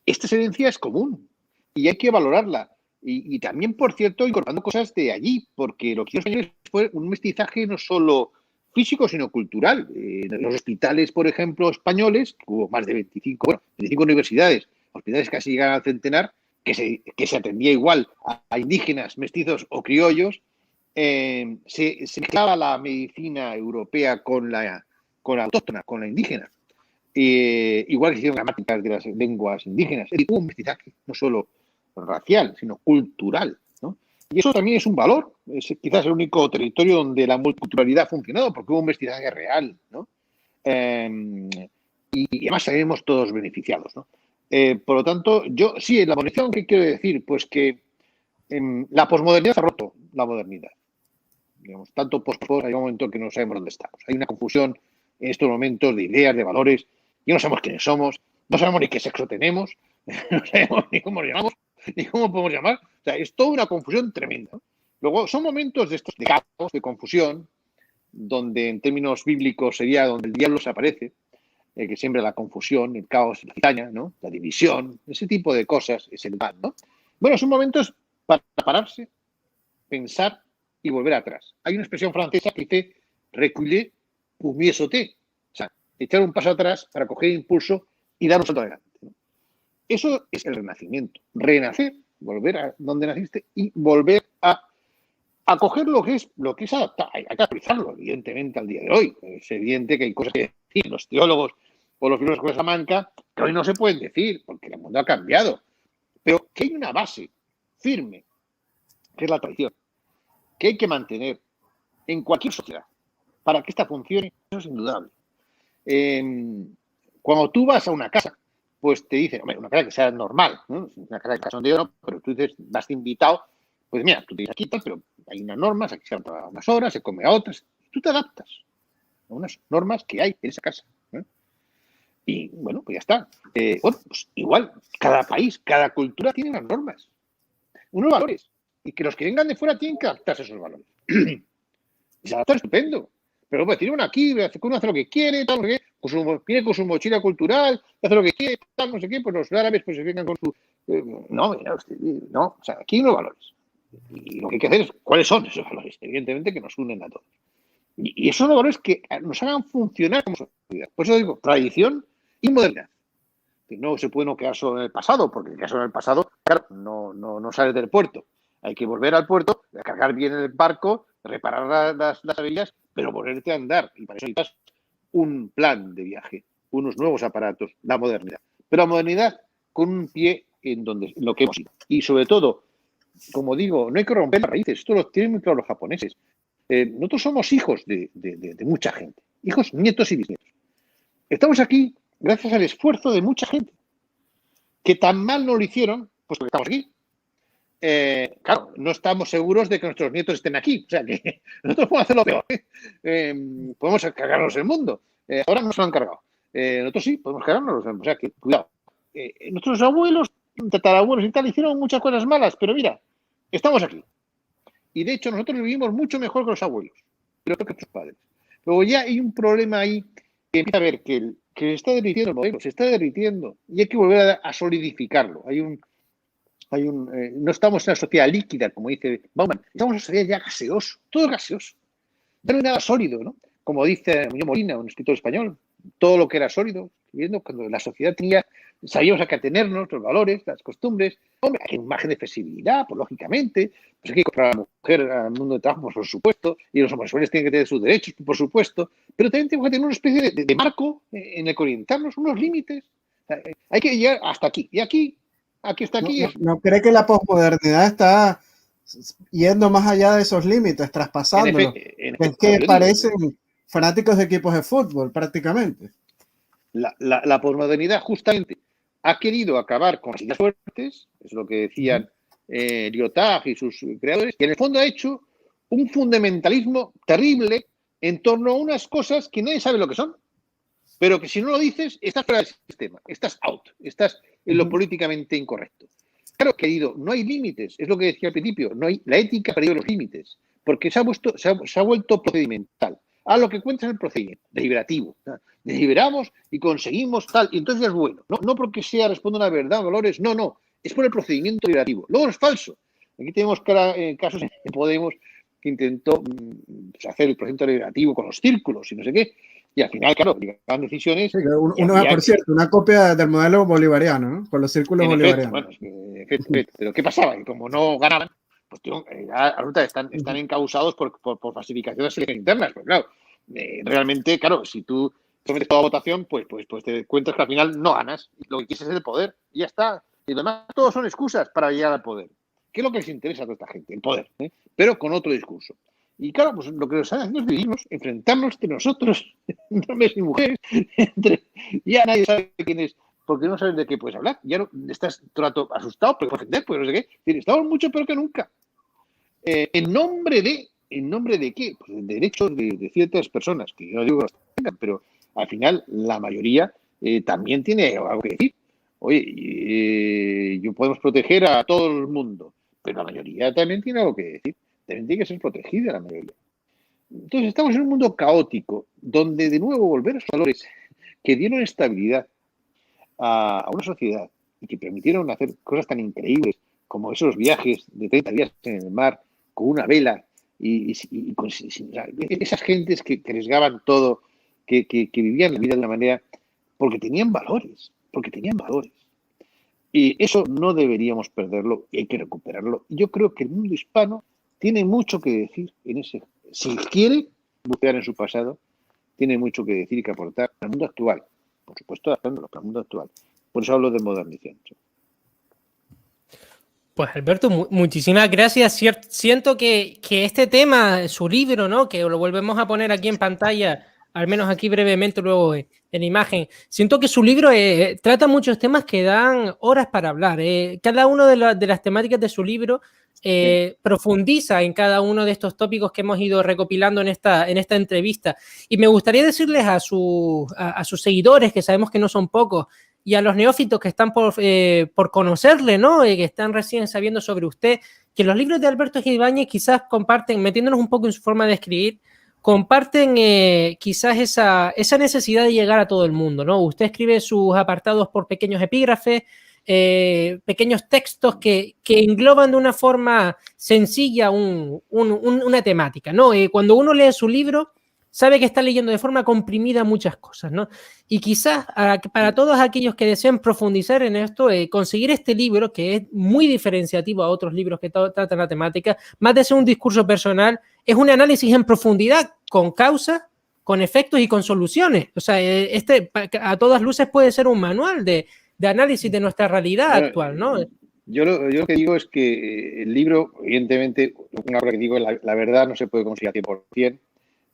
esta herencia es común y hay que valorarla. Y también, por cierto, incorporando cosas de allí, porque lo que hicieron los españoles fue un mestizaje no solo físico, sino cultural. En los hospitales, por ejemplo, españoles, que hubo más de 25 universidades, hospitales casi llegaban al centenar, que se atendía igual a indígenas, mestizos o criollos, se mezclaba la medicina europea con la autóctona, con la indígena. Igual que hicieron gramáticas de las lenguas indígenas. Hubo un mestizaje, no solo racial, sino cultural, ¿no? Y eso también es un valor. Es quizás el único territorio donde la multiculturalidad ha funcionado, porque hubo un mestizaje real, ¿no? Y además salimos todos beneficiados, ¿no? Por lo tanto, yo sí, en la posición que quiero decir, pues que la posmodernidad ha roto la modernidad. Digamos, tanto hay un momento que no sabemos dónde estamos. Hay una confusión en estos momentos de ideas, de valores, y no sabemos quiénes somos, no sabemos ni qué sexo tenemos, no sabemos ni cómo nos llamamos, ni cómo podemos llamar. O sea, es toda una confusión tremenda. Luego, son momentos de estos de caos, de confusión, donde en términos bíblicos sería donde el diablo se aparece, que siembra la confusión, el caos, la cizaña, ¿no? La división, ese tipo de cosas es el mal, ¿no? Bueno, son momentos para pararse, pensar y volver atrás. Hay una expresión francesa que dice reculer pour mieux sauter. O sea, echar un paso atrás para coger impulso y dar un salto adelante, ¿no? Eso es el renacimiento. Renacer, volver a donde naciste y volver a coger lo que es adaptar. Hay que actualizarlo, evidentemente, al día de hoy. Es evidente que hay cosas que decir los teólogos o los filósofos de Salamanca que hoy no se pueden decir porque el mundo ha cambiado. Pero que hay una base firme, que es la tradición, que hay que mantener en cualquier sociedad para que esta funcione. Eso es indudable. Cuando tú vas a una casa, pues te dicen, hombre, una casa que sea normal, ¿no? Una casa de cachondeo, no, pero tú dices, vas invitado, pues mira, tú tienes aquí, pero hay unas normas, aquí se va a unas horas, se come a otras, tú te adaptas a unas normas que hay en esa casa, ¿no? Y bueno, pues ya está. Bueno, pues igual, cada país, cada cultura tiene unas normas, unos valores, y que los que vengan de fuera tienen que adaptarse a esos valores. Y se adapta estupendo. Pero pues tiene uno aquí, uno hace lo que quiere, tal, no sé qué, viene con su mochila cultural, hace lo que quiere, tal, no sé qué, pues los árabes pues se vengan con su... no, o sea, aquí hay unos valores. Y lo que hay que hacer es, ¿cuáles son esos valores? Evidentemente que nos unen a todos. Y esos son valores que nos hagan funcionar como sociedad. Por eso digo, tradición y modernidad. Que no se puede no quedar solo en el pasado, porque quedar solo en el pasado, claro, no sales del puerto. Hay que volver al puerto, cargar bien el barco, reparar las averías, pero volverte a andar. Y para eso necesitas un plan de viaje, unos nuevos aparatos, la modernidad. Pero la modernidad con un pie en lo que hemos ido. Y sobre todo, como digo, no hay que romper las raíces. Esto lo tienen muy claro los japoneses. Nosotros somos hijos de mucha gente. Hijos, nietos y bisnietos. Estamos aquí gracias al esfuerzo de mucha gente. Que tan mal no lo hicieron, pues porque estamos aquí. Claro, no estamos seguros de que nuestros nietos estén aquí. O sea que nosotros podemos hacer lo peor. Podemos cargarnos el mundo. Ahora no se lo han cargado. Nosotros sí, podemos cargarnos. O sea que, cuidado. Nuestros abuelos, tatarabuelos y tal, hicieron muchas cosas malas, pero mira, estamos aquí. Y de hecho, nosotros vivimos mucho mejor que los abuelos, pero que nuestros padres. Luego ya hay un problema ahí que empieza a ver que se está derritiendo el modelo, se está derritiendo y hay que volver a solidificarlo. No estamos en una sociedad líquida, como dice Bauman, estamos en una sociedad ya gaseosa, todo gaseoso. Ya no hay nada sólido, ¿no? como dice Muñoz Molina, un escritor español, todo lo que era sólido, escribiendo cuando la sociedad sabíamos a qué atenernos, los valores, las costumbres. Hombre, hay un margen de flexibilidad, pues lógicamente, pues hay que comprar a la mujer al mundo de trabajo, pues, por supuesto, y los homosexuales tienen que tener sus derechos, por supuesto, pero también tenemos que tener una especie de marco en el que orientarnos, unos límites. O sea, hay que llegar hasta aquí, y aquí está aquí. ¿No cree que la posmodernidad está yendo más allá de esos límites, traspasándolo? Es que parecen fanáticos de equipos de fútbol, prácticamente. La posmodernidad justamente ha querido acabar con las ideas fuertes, es lo que decían Lyotard y sus creadores, y en el fondo ha hecho un fundamentalismo terrible en torno a unas cosas que nadie sabe lo que son, pero que si no lo dices, estás fuera del sistema, estás out, estás en lo políticamente incorrecto. Claro, querido, no hay límites, es lo que decía al principio, la ética ha perdido los límites, porque se ha vuelto procedimental. Lo que cuenta es el procedimiento, deliberativo. Deliberamos y conseguimos tal, y entonces es bueno. No porque responda a una verdad, valores, no, es por el procedimiento deliberativo. Luego es falso. Aquí tenemos casos en Podemos que intentó hacer el procedimiento deliberativo con los círculos y no sé qué, y al final, claro, llegaban decisiones. Sí, por cierto, una copia del modelo bolivariano, ¿no? Con los círculos bolivarianos. Pero ¿qué pasaba? Que como no ganaban, pues están encausados por falsificaciones internas. Pues claro, realmente, claro, si tú sometes toda votación, pues te encuentras que al final no ganas. Lo que quieres es el poder y ya está. Y lo demás, todos son excusas para llegar al poder. ¿Qué es lo que les interesa a toda esta gente? El poder, pero con otro discurso. Y claro, pues lo que nos hacen es dividirnos, enfrentarnos entre nosotros, entre hombres y mujeres, ya nadie sabe quién es, porque no sabes de qué puedes hablar. Ya no estás todo el rato asustado, pero ofender, pues no sé qué. Estamos mucho peor que nunca. ¿En nombre de qué? Pues de derechos de ciertas personas, que yo no digo que los tengan, pero al final la mayoría también tiene algo que decir. Oye, yo podemos proteger a todo el mundo, pero la mayoría también tiene algo que decir. También tiene que ser protegida la mayoría. Entonces estamos en un mundo caótico, donde de nuevo volver a esos valores que dieron estabilidad a una sociedad y que permitieron hacer cosas tan increíbles como esos viajes de 30 días en el mar con una vela y esas gentes que arriesgaban todo, que vivían la vida de una manera porque tenían valores. Y eso no deberíamos perderlo y hay que recuperarlo. Y yo creo que el mundo hispano tiene mucho que decir en ese. Si quiere bucear en su pasado, tiene mucho que decir y que aportar al mundo actual. Por supuesto, adaptándolo al mundo actual. Por eso hablo de modernización. Pues Alberto, muchísimas gracias. Siento que este tema, su libro, ¿no? Que lo volvemos a poner aquí en pantalla, al menos aquí brevemente, luego en imagen. Siento que su libro trata muchos temas que dan horas para hablar. Cada una de las temáticas de su libro profundiza en cada uno de estos tópicos que hemos ido recopilando en esta entrevista. Y me gustaría decirles a sus seguidores, que sabemos que no son pocos, y a los neófitos que están por conocerle, ¿no? Que están recién sabiendo sobre usted, que los libros de Alberto Gil Ibáñez quizás comparten, metiéndonos un poco en su forma de escribir, comparten quizás esa necesidad de llegar a todo el mundo, ¿no? Usted escribe sus apartados por pequeños epígrafes, pequeños textos que engloban de una forma sencilla una temática, ¿no? Cuando uno lee su libro, sabe que está leyendo de forma comprimida muchas cosas, ¿no? Y quizás para todos aquellos que deseen profundizar en esto, conseguir este libro, que es muy diferenciativo a otros libros que tratan la temática, más de ser un discurso personal, es un análisis en profundidad, con causas, con efectos y con soluciones. O sea, a todas luces puede ser un manual de análisis de nuestra realidad actual, ¿no? Yo lo que digo es que el libro, evidentemente, una cosa que digo, la verdad no se puede conseguir al 100%.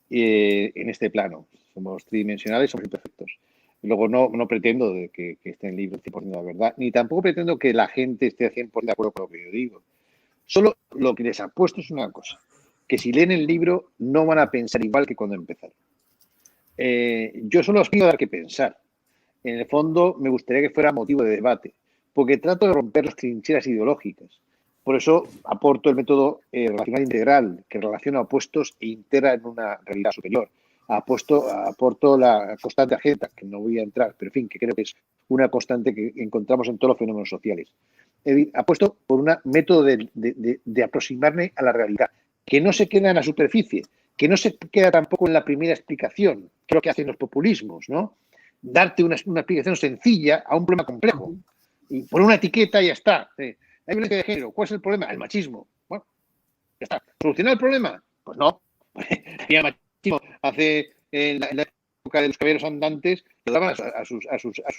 En este plano. Somos tridimensionales, somos imperfectos. Luego no pretendo de que esté en el libro 100% de la verdad, ni tampoco pretendo que la gente esté 100% de acuerdo con lo que yo digo. Solo lo que les apuesto es una cosa, que si leen el libro no van a pensar igual que cuando empezaron. Yo solo os pido dar que pensar. En el fondo me gustaría que fuera motivo de debate, porque trato de romper las trincheras ideológicas. Por eso aporto el método relacional integral, que relaciona opuestos e integra en una realidad superior. Aporto la constante agenda, que no voy a entrar, pero en fin, que creo que es una constante que encontramos en todos los fenómenos sociales. Apuesto por un método de aproximarme a la realidad, que no se queda en la superficie, que no se queda tampoco en la primera explicación, que es lo que hacen los populismos, ¿no? Darte una explicación sencilla a un problema complejo. Y poner una etiqueta y ya está. Hay violencia de género. ¿Cuál es el problema? El machismo. Bueno, ya está. ¿Solucionar el problema? Pues no. Había machismo hace en la época de los caballeros andantes, lo daban a sus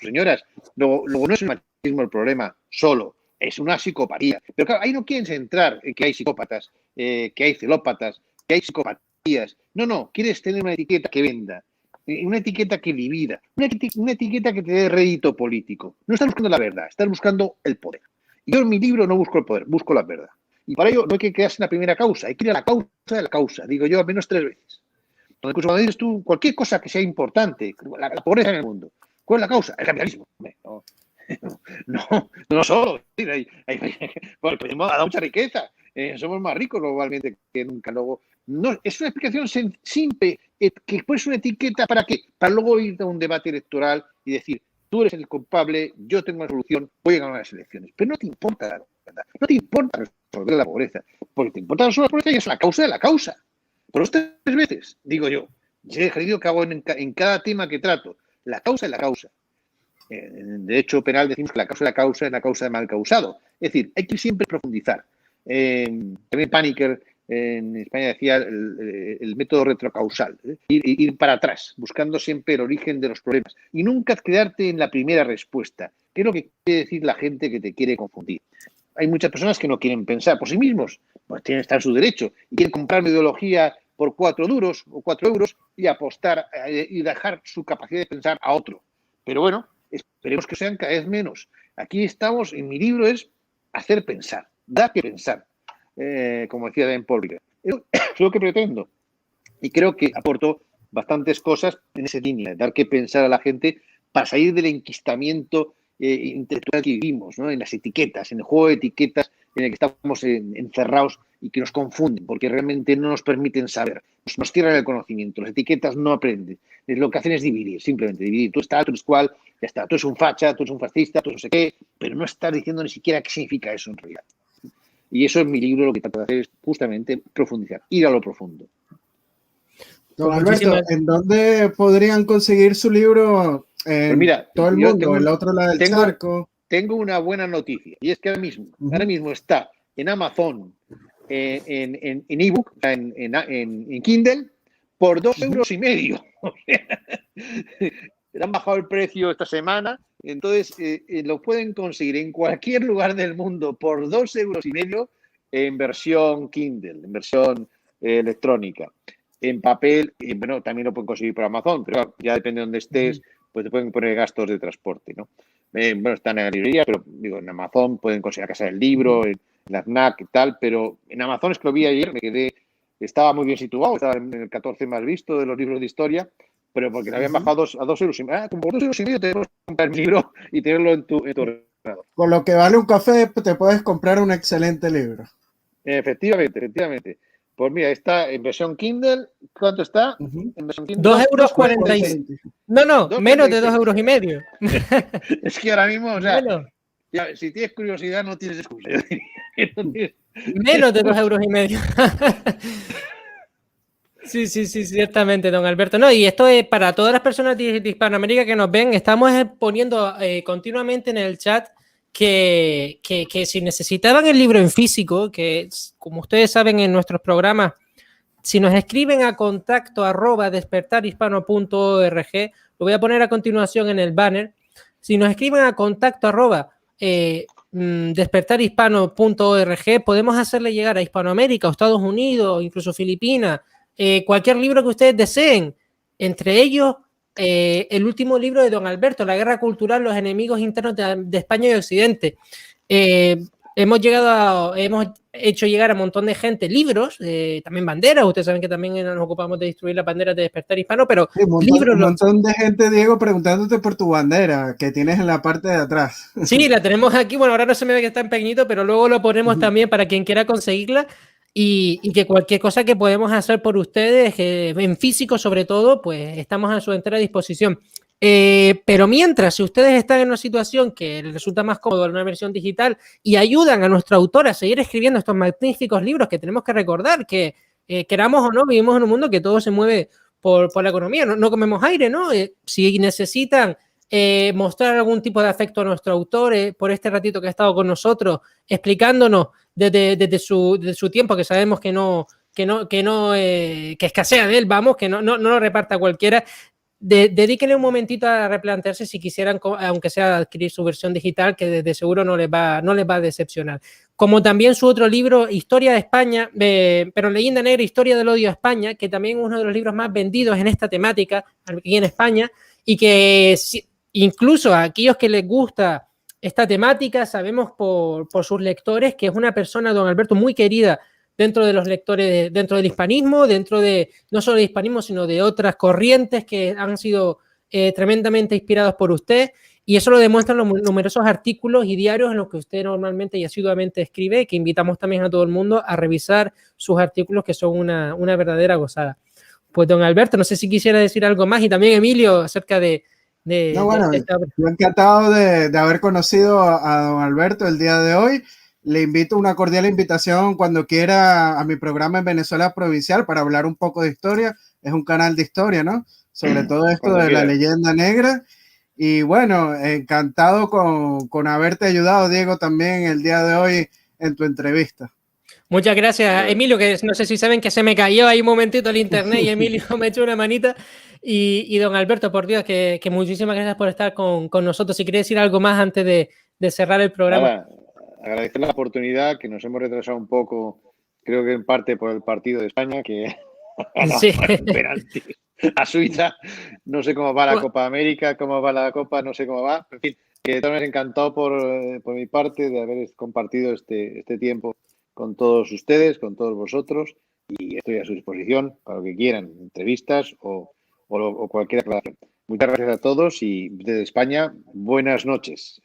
señoras. Luego no es el machismo el problema solo, es una psicopatía. Pero claro, ahí no quieren centrar en que hay psicópatas, que hay celópatas, que hay psicopatías. No, quieres tener una etiqueta que venda, una etiqueta que divida, una etiqueta que te dé rédito político. No estás buscando la verdad, estás buscando el poder. Y yo en mi libro no busco el poder, busco la verdad. Y para ello no hay que quedarse en la primera causa, hay que ir a la causa de la causa, digo yo al menos 3 veces. Donde incluso cuando dices tú cualquier cosa que sea importante, la pobreza en el mundo, ¿cuál es la causa? El capitalismo. No solo. Bueno, el periodismo ha dado mucha riqueza. Somos más ricos globalmente que nunca. Luego, no, es una explicación simple, que pones una etiqueta ¿para qué? Para luego ir a un debate electoral y decir, tú eres el culpable, yo tengo una solución, voy a ganar las elecciones. Pero no te importa la verdad, no te importa resolver la pobreza, porque te importa resolver la pobreza y es la causa de la causa. Por los 3 veces, digo yo, el ejercicio que hago en cada tema que trato, la causa es la causa. En derecho penal decimos que la causa es la causa de mal causado. Es decir, hay que siempre profundizar. También Paniker en España decía el método retrocausal, ir para atrás, buscando siempre el origen de los problemas y nunca quedarte en la primera respuesta, que es lo que quiere decir la gente que te quiere confundir. Hay muchas personas que no quieren pensar por sí mismos, pues tienen que estar en su derecho y quieren comprar una ideología por 4 duros o 4 euros y apostar y dejar su capacidad de pensar a otro. Pero bueno, esperemos que sean cada vez menos. Aquí estamos, en mi libro es hacer pensar, dar que pensar, como decía Dan Paul. Es lo que pretendo y creo que aporto bastantes cosas en esa línea, dar que pensar a la gente para salir del enquistamiento intelectual que vivimos, ¿no? En las etiquetas, en el juego de etiquetas en el que estamos encerrados y que nos confunden, porque realmente no nos permiten saber, nos cierran el conocimiento, las etiquetas no aprenden, lo que hacen es dividir, simplemente dividir, tú estás, tú eres cual, ya está, tú eres un facha, tú eres un fascista, tú no sé qué, pero no estás diciendo ni siquiera qué significa eso en realidad. Y eso en mi libro lo que trato de hacer es justamente profundizar, ir a lo profundo. Don Alberto, ¿en dónde podrían conseguir su libro? Pues mira, todo el mundo, el otro lado del charco. Tengo una buena noticia, y es que ahora mismo está en Amazon, en ebook, en Kindle, por 2,5 €. Le han bajado el precio esta semana, entonces lo pueden conseguir en cualquier lugar del mundo por 2,5 € en versión Kindle, en versión electrónica. En papel, bueno, también lo pueden conseguir por Amazon, pero ya depende de dónde estés, pues te pueden poner gastos de transporte, ¿no? Bueno, están en la librería, pero digo, en Amazon pueden conseguir la Casa del Libro, en la FNAC y tal, pero en Amazon es que lo vi ayer, estaba muy bien situado, estaba en el 14 más visto de los libros de historia, pero porque le habían bajado a 2,5 €. Como por 2,5 € te puedes comprar el libro y tenerlo en tu ordenador. Con lo que vale un café, te puedes comprar un excelente libro. Efectivamente. Pues mira, está en versión Kindle. ¿Cuánto está? En versión Kindle, 2,46 €. No, menos de 2,5 €. Es que ahora mismo, o sea, ya, si tienes curiosidad, no tienes excusa. Menos de 2,5 € Sí, ciertamente, don Alberto. No, y esto es para todas las personas de Hispanoamérica que nos ven. Estamos poniendo continuamente en el chat que si necesitaban el libro en físico, que como ustedes saben en nuestros programas, si nos escriben a contacto@despertarhispano.org, lo voy a poner a continuación en el banner. Si nos escriben a contacto@despertarhispano.org, podemos hacerle llegar a Hispanoamérica, Estados Unidos, incluso Filipinas, cualquier libro que ustedes deseen, entre ellos el último libro de don Alberto, La guerra cultural, los enemigos internos de España y Occidente. Hemos hecho llegar a un montón de gente libros, también banderas. Ustedes saben que también nos ocupamos de distribuir las banderas de Despertar Hispano, pero sí, un montón de gente, Diego, preguntándote por tu bandera que tienes en la parte de atrás. Sí, la tenemos aquí. Bueno, ahora no se me ve que está en pequeñito, pero luego lo ponemos también para quien quiera conseguirla. Y que cualquier cosa que podemos hacer por ustedes, en físico sobre todo, pues estamos a su entera disposición. Pero mientras, si ustedes están en una situación que les resulta más cómodo en una versión digital y ayudan a nuestro autor a seguir escribiendo estos magníficos libros, que tenemos que recordar que queramos o no, vivimos en un mundo que todo se mueve por la economía, no comemos aire, ¿no? Si necesitan mostrar algún tipo de afecto a nuestro autor por este ratito que ha estado con nosotros, explicándonos desde su tiempo, que sabemos que escasea de él, vamos, que no lo reparta cualquiera. Dedíquenle un momentito a replantearse si quisieran, aunque sea adquirir su versión digital, que de seguro no les va a decepcionar. Como también su otro libro, Historia de España, pero Leyenda Negra, Historia del Odio a España, que también es uno de los libros más vendidos en esta temática aquí en España, y que incluso a aquellos que les gusta esta temática, sabemos por sus lectores que es una persona, don Alberto, muy querida dentro de los lectores, dentro del hispanismo, dentro de no solo del hispanismo, sino de otras corrientes que han sido tremendamente inspirados por usted, y eso lo demuestran los numerosos artículos y diarios en los que usted normalmente y asiduamente escribe, que invitamos también a todo el mundo a revisar sus artículos, que son una verdadera gozada. Pues don Alberto, no sé si quisiera decir algo más, y también Emilio, acerca de yo encantado de haber conocido a don Alberto el día de hoy. Le invito una cordial invitación cuando quiera a mi programa en Venezuela Provincial para hablar un poco de historia. Es un canal de historia, ¿no? Sobre todo esto de la leyenda negra. Y bueno, encantado con haberte ayudado, Diego, también el día de hoy en tu entrevista. Muchas gracias, Emilio, que no sé si saben que se me cayó ahí un momentito el internet y Emilio me echó una manita. Y don Alberto, por Dios, que muchísimas gracias por estar con nosotros. Si quería decir algo más antes de cerrar el programa. Nada, agradecer la oportunidad, que nos hemos retrasado un poco, creo que en parte por el partido de España, que sí. penalti a Suiza. No sé cómo va la Copa América, cómo va la Copa, no sé cómo va. En fin, que también encantado por mi parte de haber compartido este tiempo con todos ustedes, con todos vosotros, y estoy a su disposición para lo que quieran, entrevistas o cualquier aclaración. Muchas gracias a todos y desde España, buenas noches.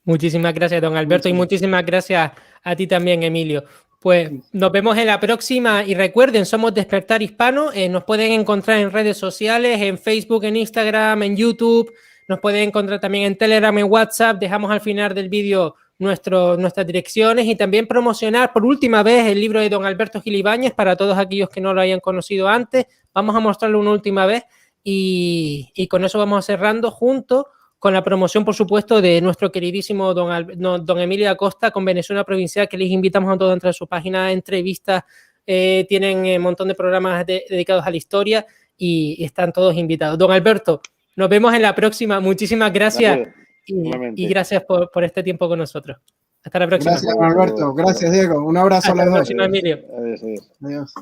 Muchísimas gracias, don Alberto, y muchísimas gracias a ti también, Emilio. Pues nos vemos en la próxima y recuerden, somos Despertar Hispano, nos pueden encontrar en redes sociales, en Facebook, en Instagram, en YouTube, nos pueden encontrar también en Telegram, en WhatsApp, dejamos al final del vídeo nuestras direcciones, y también promocionar por última vez el libro de don Alberto Gil Ibáñez para todos aquellos que no lo hayan conocido antes. Vamos a mostrarlo una última vez y con eso vamos cerrando junto con la promoción, por supuesto, de nuestro queridísimo don Emilio Acosta con Venezuela Provincial, que les invitamos a todos a entrar a su página de entrevistas. Tienen un montón de programas dedicados a la historia y están todos invitados. Don Alberto, nos vemos en la próxima. Muchísimas gracias y gracias por este tiempo con nosotros. Hasta la próxima. Gracias, don Alberto. Gracias, Diego. Un abrazo a los dos. Hasta la próxima, Emilio. Adiós. Adiós.